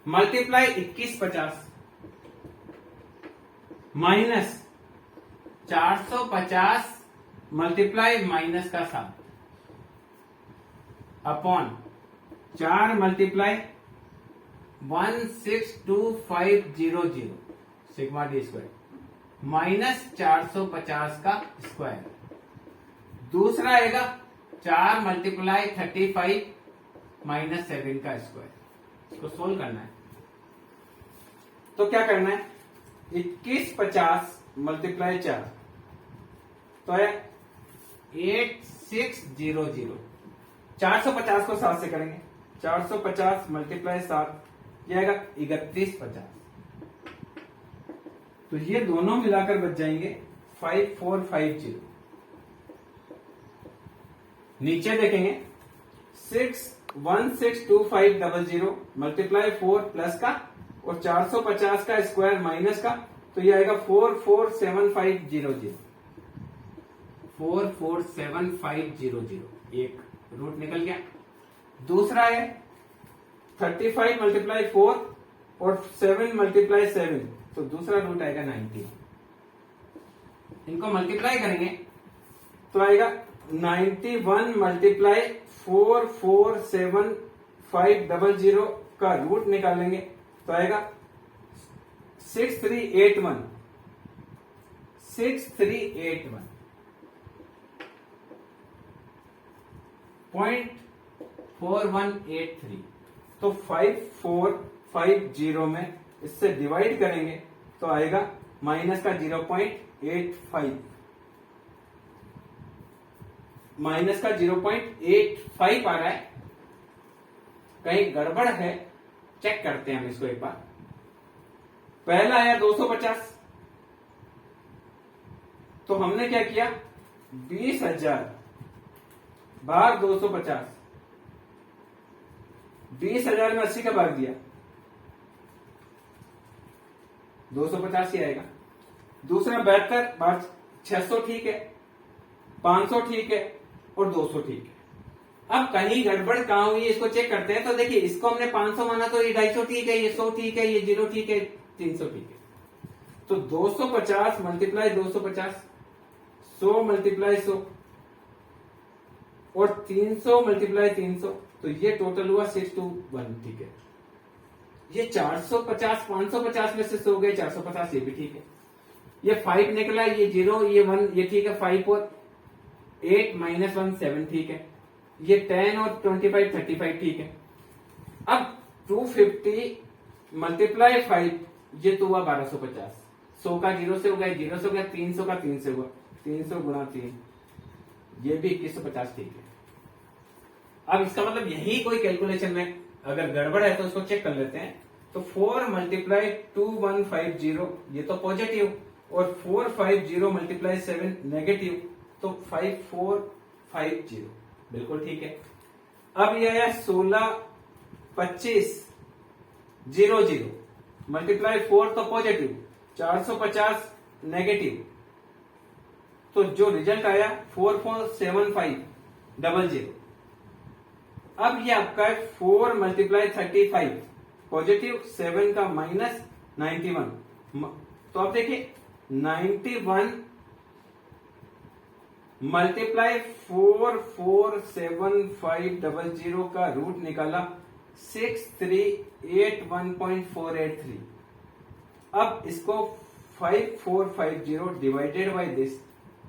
मल्टीप्लाई 21 50 माइनस 450 मल्टीप्लाई माइनस का 7 upon 4 multiply 162,500 sigma D square minus 450 का स्क्वायर। दूसरा आएगा 4 मल्टीप्लाई 35 माइनस 7 का स्क्वायर। इसको सोल्व करना है तो क्या करना है, 2150 मल्टीप्लाई 4 तो है 8600। 450 को 7 से करेंगे, 450 मल्टीप्लाई 7 ये आएगा 3150। तो ये दोनों मिलाकर बच जाएंगे 5450। नीचे देखेंगे 616250 मल्टीप्लाई 4 प्लस का और 450 का स्क्वायर माइनस का, तो ये आएगा 447500। 447500 एक रूट निकल गया। दूसरा है 35 मल्टीप्लाई 4 और 7 मल्टीप्लाई 7, तो दूसरा रूट आएगा 90। इनको मल्टीप्लाई करेंगे तो आएगा 91 मल्टीप्लाई 447500 का रूट निकालेंगे तो आएगा 6381। 6381 .4183। तो 5450 में इससे डिवाइड करेंगे तो आएगा माइनस का 0.85, माइनस का 0.85 आ रहा है। कहीं गड़बड़ है, चेक करते हैं हम इसको एक बार। पहला आया 250, तो हमने क्या किया, 20,000 भाग 250, 20,000 में 80 का भाग दिया, 250 ही आएगा। दूसरा 72 भाग 600 ठीक है, 500 ठीक है और 200 ठीक है। अब कहीं गड़बड़ कहां हुई इसको चेक करते हैं। तो देखिए इसको हमने 500 माना तो ये 250 ठीक है, ये 100 ठीक है, ये 0 ठीक है, 300 ठीक है। तो 250 मल्टीप्लाई 250, 100 मल्टीप्लाई 100 और 300 मल्टीप्लाई 300, तो ये टोटल हुआ 621 ठीक है। ये 450 550 में से 100 गए, 450 ये भी ठीक है। ये 5 निकला, ये 0, ये 1 ये ठीक है। 5 और 8 माइनस 1 7 ठीक है। ये 10 और 25 35 ठीक है। अब 250 मल्टीप्लाई 5 ये तो हुआ 1250। 100 का 0 से हो गया, 0 से हो गया, 300 का 3 से हुआ, 300 गुणा 3 ये भी 2150 ठीक है। अब इसका मतलब यही कोई कैलकुलेशन में अगर गड़बड़ है तो उसको चेक कर लेते हैं। तो 4 मल्टीप्लाई 2150 ये तो पॉजिटिव और 450 मल्टीप्लाई 7 नेगेटिव, तो 5450 बिल्कुल ठीक है। अब यह है 16 25 00 मल्टीप्लाई 4 तो पॉजिटिव, 450 नेगेटिव, तो जो रिजल्ट आया 447500। अब ये आपका 4 मल्टीप्लाई 35 पॉजिटिव, 7 का माइनस 91, तो आप देखिए 91 मल्टीप्लाई 447500 का रूट निकाला 6381.483। अब इसको 5450 डिवाइडेड बाय दिस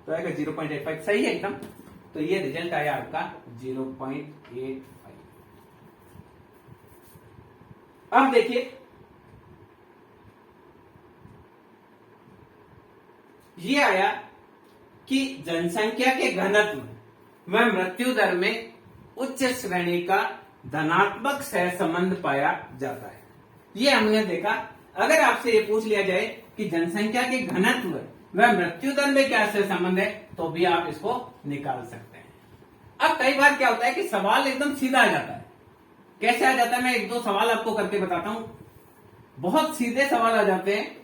तो आएगा 0.85, सही है एकदम। तो ये रिजल्ट आया आपका 0.85। अब देखिए ये आया कि जनसंख्या के घनत्व व मृत्यु दर में उच्च श्रेणी का धनात्मक सहसंबंध पाया जाता है। ये हमने देखा। अगर आपसे ये पूछ लिया जाए कि जनसंख्या के घनत्व व मृत्यु दर में क्या सहसंबंध है, तो भी आप इसको निकाल सकते हैं। अब कई बार क्या होता है कि सवाल एकदम सीधा आ जाता है। कैसे आ जाता है, मैं एक दो सवाल आपको करके बताता हूं। बहुत सीधे सवाल आ जाते हैं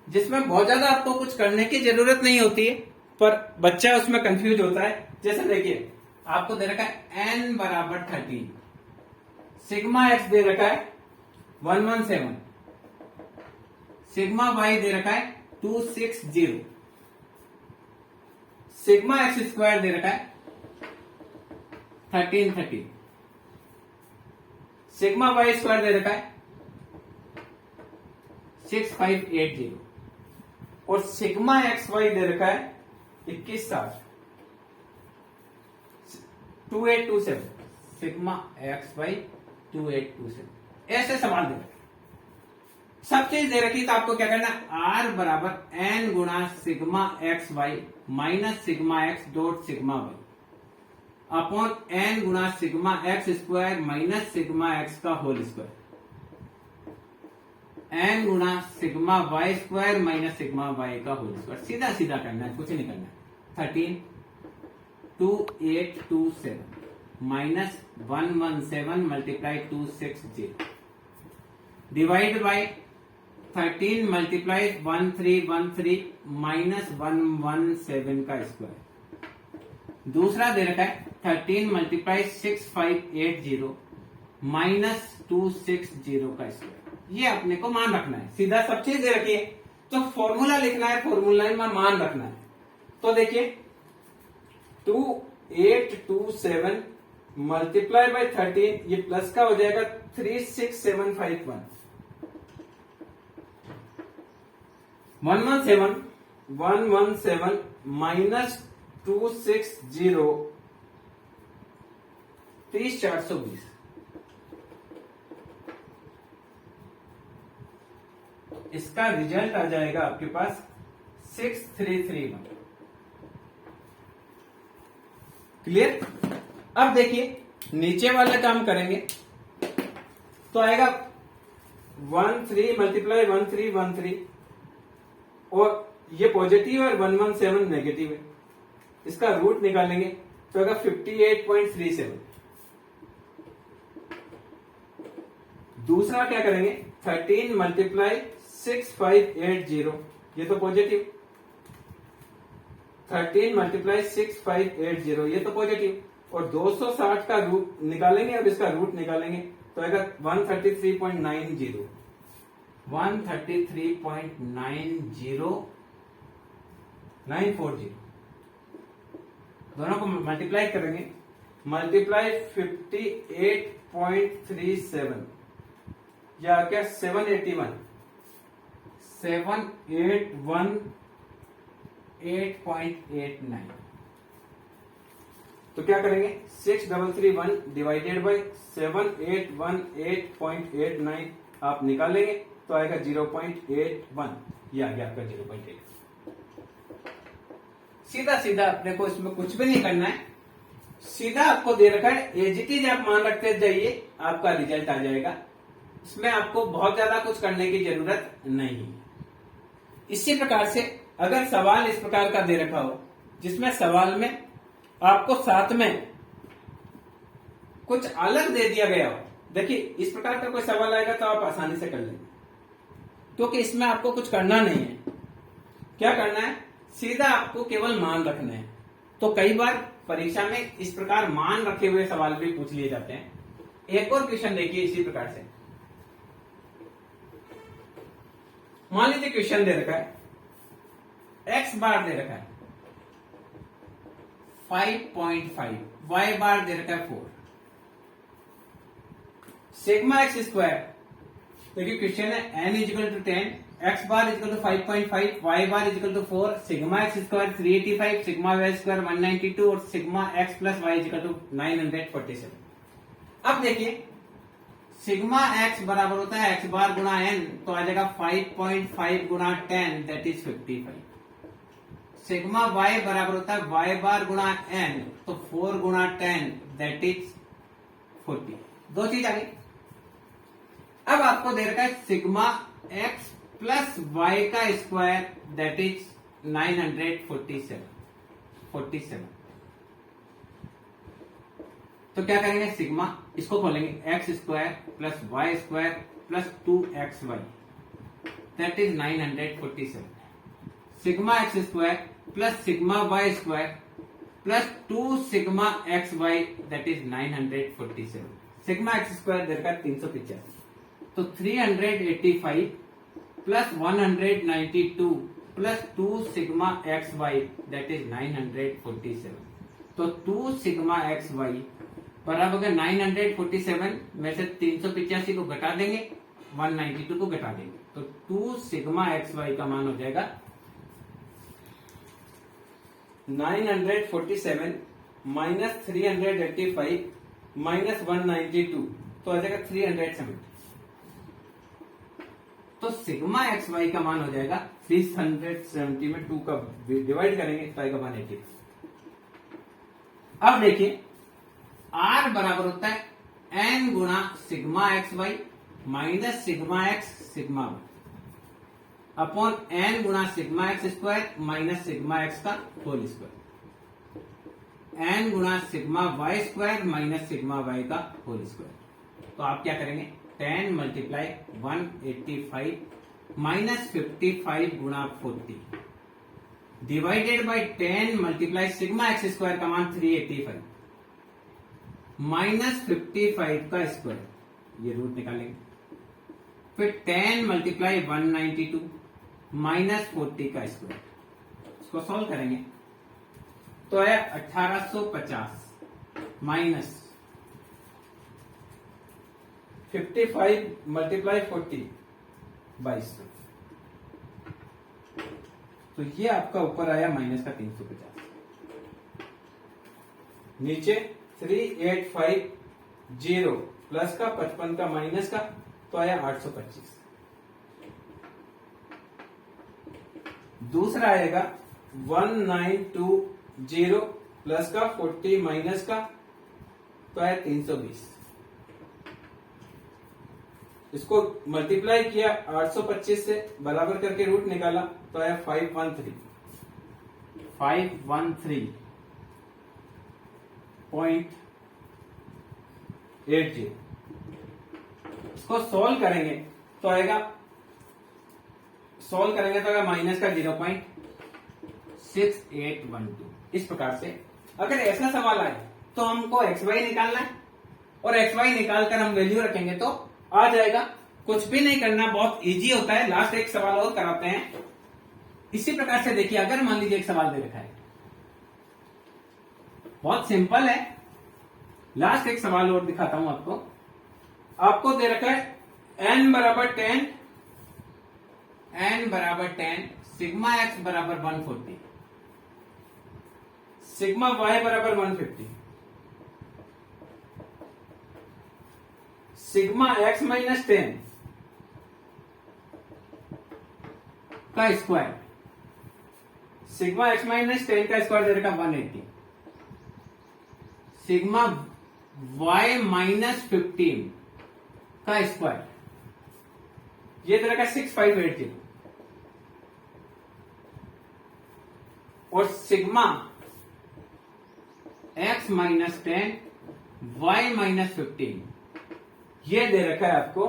जिसमें बहुत ज्यादा आपको कुछ करने की जरूरत नहीं होती है, पर बच्चा उसमें कंफ्यूज होता है। जैसे देखिए आपको दे रखा है n बराबर 13, सिग्मा x दे रखा है 117, सिग्मा y दे रखा है 260, सिग्मा x स्क्वायर दे रखा है 1330, सिग्मा y स्क्वायर दे रखा है 6580 और सिग्मा एक्स वाई दे रखा है 2160 2827, सिग्मा एक्स वाई 2827। ऐसे सवाल दे रखे। सब चीज दे रखी तो आपको क्या करना है, आर बराबर एन गुणा sigma X Y minus sigma X dot sigma Y upon N गुणा sigma X square minus sigma X का होल स्क्वायर एन गुणा sigma Y square minus sigma Y का होल स्क्वायर। सीधा सीधा करना है, कुछ नहीं करना है। 13 2827 minus 117 multiply 260 divide by 13 multiply 1313 minus 117 का स्क्वायर। दूसरा दे रखा है 13 मल्टीप्लाई 6580 माइनस 260 का स्क्वायर। ये अपने को मान रखना है, सीधा सब चीज दे रखी है तो फॉर्मूला लिखना है, फॉर्मूला में मान रखना है। तो देखिए 2827 मल्टीप्लाई बाय 13 ये प्लस का हो जाएगा 36751 117 माइनस 260 30420 इसका रिजल्ट आ जाएगा आपके पास 6331। क्लियर। अब देखिए नीचे वाला काम करेंगे तो आएगा 13 मल्टीप्लाई 1313 और ये पॉजिटिव है और 117 नेगेटिव है, इसका रूट निकालेंगे तो आएगा 58.37। दूसरा क्या करेंगे 13 मल्टीप्लाई 6580 ये तो पॉजिटिव, 13 मल्टीप्लाई 6580 ये तो पॉजिटिव और 260 का रूट निकालेंगे और इसका रूट निकालेंगे तो आएगा 133.90 940 दोनों को मल्टीप्लाई करेंगे, मल्टीप्लाई 58.37 या क्या 781.89 तो क्या करेंगे 6331 डिवाइडेड बाई 7818.89 आप निकालेंगे तो आएगा 0.81 ये आ गया आपका 0.8। सीधा सीधा अपने को इसमें कुछ भी नहीं करना है, सीधा आपको दे रखा है एज इट इज आप मान रखते जाइए आपका रिजल्ट आ जाएगा। इसमें आपको बहुत ज्यादा कुछ करने की जरूरत नहीं है। इसी प्रकार से अगर सवाल इस प्रकार का दे रखा हो जिसमें सवाल में आपको साथ में कुछ अलग दे दिया गया हो, देखिए इस प्रकार का कोई सवाल आएगा तो आप आसानी से कर लेंगे क्योंकि इसमें आपको कुछ करना नहीं है। क्या करना है, सीधा आपको केवल मान रखना है। तो कई बार परीक्षा में इस प्रकार मान रखे हुए सवाल भी पूछ लिए जाते हैं। एक और क्वेश्चन देखिए इसी प्रकार से, मान लीजिए क्वेश्चन दे रखा है एक्स बार दे रखा है 5.5, वाई बार दे रखा है 4, सिग्मा एक्स स्क्वायर। देखिए क्वेश्चन है n equal to 10, X bar equal to 5.5, Y bar equal to 4, sigma X square 385, sigma Y square 192 और sigma X plus Y equal to 947। अब देखिए सिग्मा एक्स बराबर होता है एक्स बार गुणा एन तो आ जाएगा 5.5 गुणा 10 दैट इज 55। सिग्मा वाई बराबर होता है वाई बार गुणा एन तो 4 गुणा 10 दैट इज 40। दो चीज आ गई। अब आपको दे रखा है सिग्मा एक्स प्लस वाई का स्क्वायर दैट इज 947। तो क्या करेंगे सिग्मा इसको खोलेंगे X square plus Y square plus 2xy that is 947। Sigma X square plus sigma Y square plus 2 sigma X Y that is 947। Sigma X square देकर 385 तो 385 plus 192 plus 2 sigma X Y that is 947। तो 2 सिग्मा एक्स वाई बराबर 947 में से 385 को घटा देंगे 192 को घटा देंगे तो 2 सिग्मा एक्स वाई का मान हो जाएगा 947 माइनस 385 माइनस 192 तो आ जाएगा 370। तो सिग्मा एक्स वाई का मान हो जाएगा 370 में 2 का डिवाइड करेंगे तो आएगा 180। अब देखिए आर बराबर होता है एन गुणा sigma X Y minus sigma X sigma Y upon N गुणा sigma X square minus sigma X का होल स्क्वायर एन गुणा sigma Y square minus sigma Y का होल स्क्वायर। तो आप क्या करेंगे 10 मल्टीप्लाई 185 माइनस 55 गुणा 40 divided by 10 multiply sigma X square का मान 385 माइनस 55 का स्क्वायर, ये रूट निकालेंगे। फिर 10 मल्टीप्लाई 192 माइनस 40 का स्क्वायर, इसको सॉल्व करेंगे तो है 1850 माइनस 55 मल्टीप्लाई 40 22। तो ये आपका ऊपर आया माइनस का 350, नीचे 3850 प्लस का 55 का माइनस का तो आया 825। दूसरा आएगा 1920 प्लस का 40 माइनस का तो आया 320। इसको मल्टीप्लाई किया 825 से बराबर करके रूट निकाला तो आया 513.80। इसको सॉल्व करेंगे तो आएगा माइनस का 0.6812। इस प्रकार से अगर ऐसा सवाल आए तो हमको एक्स वाई निकालना है और एक्स वाई निकालकर हम वैल्यू रखेंगे तो आ जाएगा। कुछ भी नहीं करना, बहुत इजी होता है। लास्ट एक सवाल और कराते हैं। इसी प्रकार से देखिए, अगर मान लीजिए एक सवाल दे रखा है, बहुत सिंपल है। लास्ट एक सवाल और दिखाता हूं आपको। आपको दे रखा है n बराबर 10 सिग्मा एक्स बराबर 140 सिग्मा वाई बराबर 150 सिग्मा एक्स माइनस 10 का स्क्वायर, सिग्मा एक्स माइनस 10 का स्क्वायर दे रखा 180 सिग्मा वाई माइनस 15 का स्क्वायर, ये दे रखा 6580 और sigma X minus 10 Y minus 15 ये दे रखा है आपको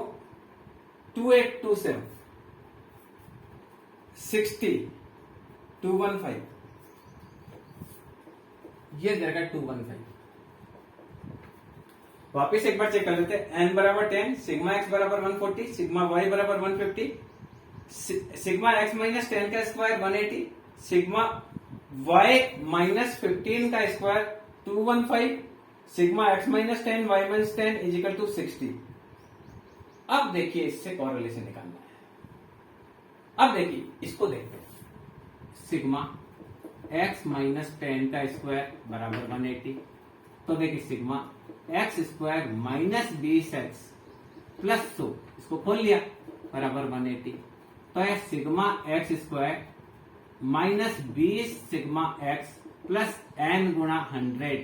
2827 60 215 ये दे रखा है 215। वापिस एक बार चेक कर लेते हैं। n बराबर 10 सिग्मा एक्स बराबर 140 सिग्मा वाई बराबर 150 सिग्मा एक्स माइनस 10 का स्क्वायर 180 सिग्मा वाई माइनस 15 का square 215 sigma X minus 10 Y minus 10 is equal to 60। अब देखिए इससे कॉरेलेशन निकालना है। अब देखिए इसको देखते हैं। सिग्मा एक्स माइनस 10 का स्क्वायर बराबर 180। तो देखिए sigma X square minus 20x plus 100 इसको खोल लिया बराबर 180। तो है sigma X square minus 20 sigma X plus n गुणा 100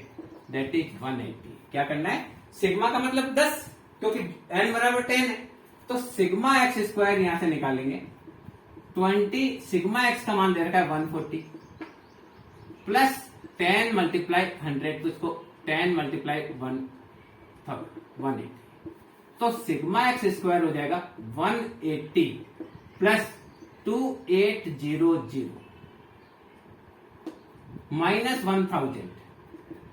दैट इज 180। क्या करना है, सिग्मा का मतलब 10 क्योंकि n बराबर 10 है। तो सिग्मा एक्स स्क्वायर यहां से निकालेंगे 20 सिग्मा एक्स का मान दे रखा है 140 प्लस 10 मल्टीप्लाई 100 तो इसको 10 मल्टीप्लाई 180 तो सिग्मा एक्स स्क्वायर हो जाएगा 180 प्लस 2800 माइनस 1000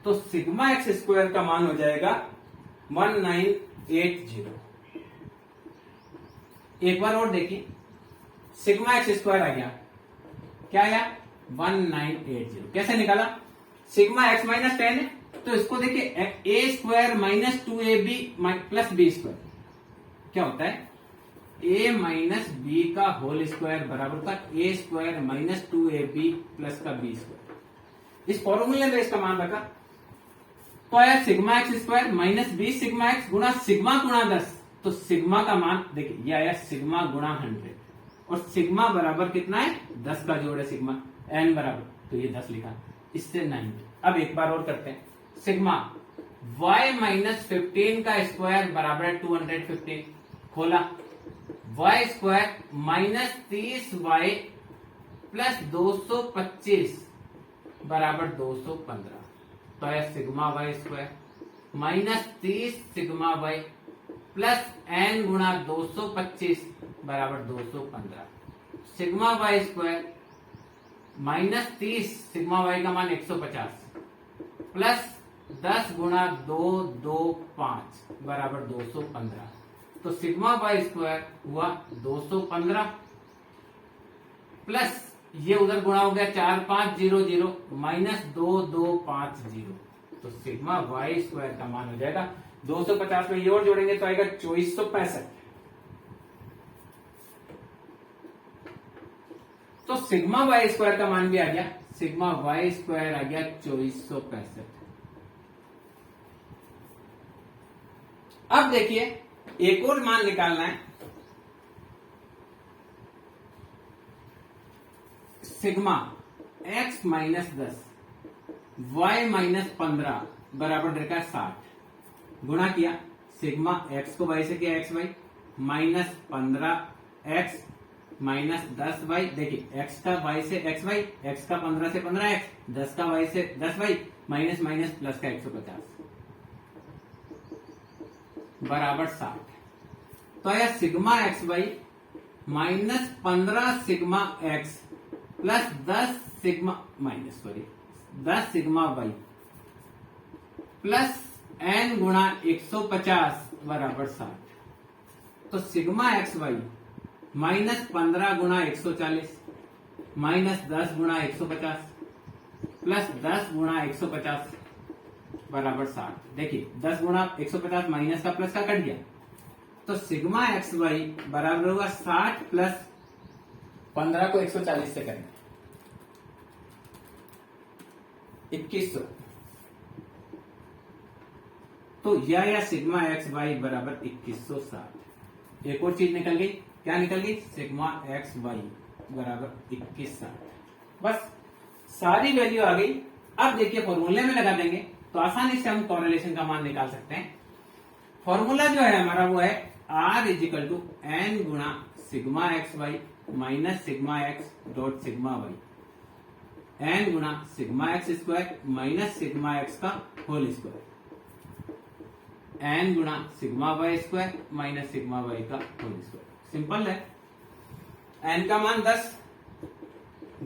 तो सिग्मा एक्स स्क्वायर का मान हो जाएगा 1980। एक बार और देखिए, सिग्मा एक्स स्क्वायर आ गया, क्या आया 1980। कैसे निकाला, सिग्मा एक्स माइनस 10 है तो इसको देखिए A square minus 2ab plus B square क्या होता है, ए माइनस बी का होल स्क्वायर बराबर का A square minus 2ab plus का बी स्क्वायर। इस फॉर्मूले में इसका मान रखा तो आया sigma X square minus 20 sigma X गुणा 10 तो सिग्मा का मान देखिए ये आया सिग्मा गुणा 100 और सिग्मा बराबर कितना है 10 का जोड़ है सिग्मा एन बराबर तो ये 10 लिखा इससे 90। अब एक बार और करते हैं सिग्मा y माइनस 15 का स्क्वायर बराबर है 215 खोला y square minus 30y plus 225 बराबर 215 तो है sigma y square minus 30 sigma y plus n गुणा 225 बराबर 215 sigma y square minus 30 sigma y का मान 150 प्लस 10 गुणा 225 बराबर 215 तो सिग्मा y स्क्वायर हुआ 215 प्लस ये उधर गुणा हो गया 4500 माइनस 2250 तो सिग्मा y स्क्वायर का मान हो जाएगा 250 में ये और जोड़ेंगे तो आएगा 2465 तो सिग्मा y स्क्वायर का मान भी आ गया सिग्मा y स्क्वायर आ गया 2465। अब देखिए एक और मान निकालना है sigma x minus 10 y minus 15 बराबर रहेगा 60 गुणा किया सिग्मा x को y से किया x Y minus 15x minus 10y देखिए x का y से एक्स वाई x का 15 से 15x 10 का y से 10y माइनस माइनस प्लस का 150 बराबर 60 तो यह sigma X Y minus 15 sigma X plus 10 sigma minus 10 sigma Y plus n गुणा 150 बराबर 60 तो सिग्मा एक्स वाई माइनस 15 गुणा 140 माइनस 10 गुणा 150 प्लस 10 गुणा 150 बराबर 60 देखिए 10 गुणा 150 माइनस का प्लस का कट गया तो सिग्मा एक्स वाई बराबर होगा 60 प्लस 15 को 140 से करेंगे 2100 तो यह सिग्मा एक्स वाई बराबर 2160। एक और चीज निकल गई क्या निकल गई सिग्मा एक्स वाई बराबर 2160 बस सारी वैल्यू आ गई। अब देखिए फॉर्मूले में लगा देंगे तो आसानी से हम कॉरेलेशन का मान निकाल सकते हैं। फॉर्मूला जो है हमारा वो है R इजिकल टू एन गुणा sigma X Y minus sigma X dot sigma Y N गुणा sigma X square minus sigma X का होल स्क्वायर एन गुणा sigma Y square minus sigma Y का होल स्क्वायर सिंपल है। एन का मान 10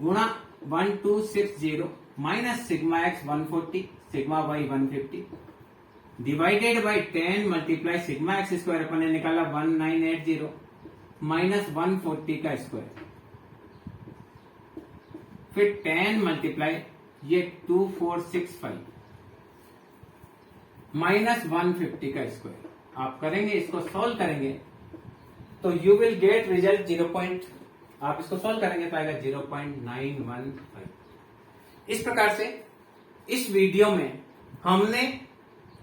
गुणा 1260 माइनस sigma X 140 sigma Y 150 divided by 10 multiply sigma X square अपन ने निकाला 1980 माइनस 140 का स्क्वायर फिर 10 मल्टीप्लाई ये 2465 माइनस 150 का स्क्वायर आप करेंगे इसको सॉल्व करेंगे तो यू विल गेट रिजल्ट 0. आप इसको सॉल्व करेंगे तो आएगा 0.915। इस प्रकार से इस वीडियो में हमने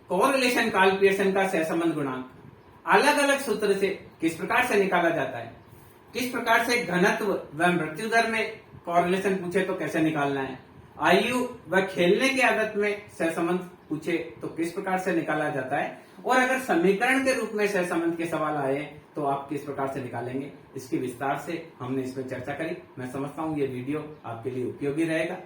कोरिलेशन काल पियर्सन का सहसंबंध गुणांक अलग अलग सूत्र से किस प्रकार से निकाला जाता है, किस प्रकार से घनत्व व मृत्यु दर में कोरिलेशन पूछे तो कैसे निकालना है, आयु व खेलने की आदत में सहसंबंध पूछे तो किस प्रकार से निकाला जाता है, और अगर समीकरण के रूप में सहसंबंध के सवाल आए तो आप किस प्रकार से निकालेंगे, इसकी विस्तार से हमने इसमें चर्चा करी। मैं समझता हूँ ये वीडियो आपके लिए उपयोगी रहेगा।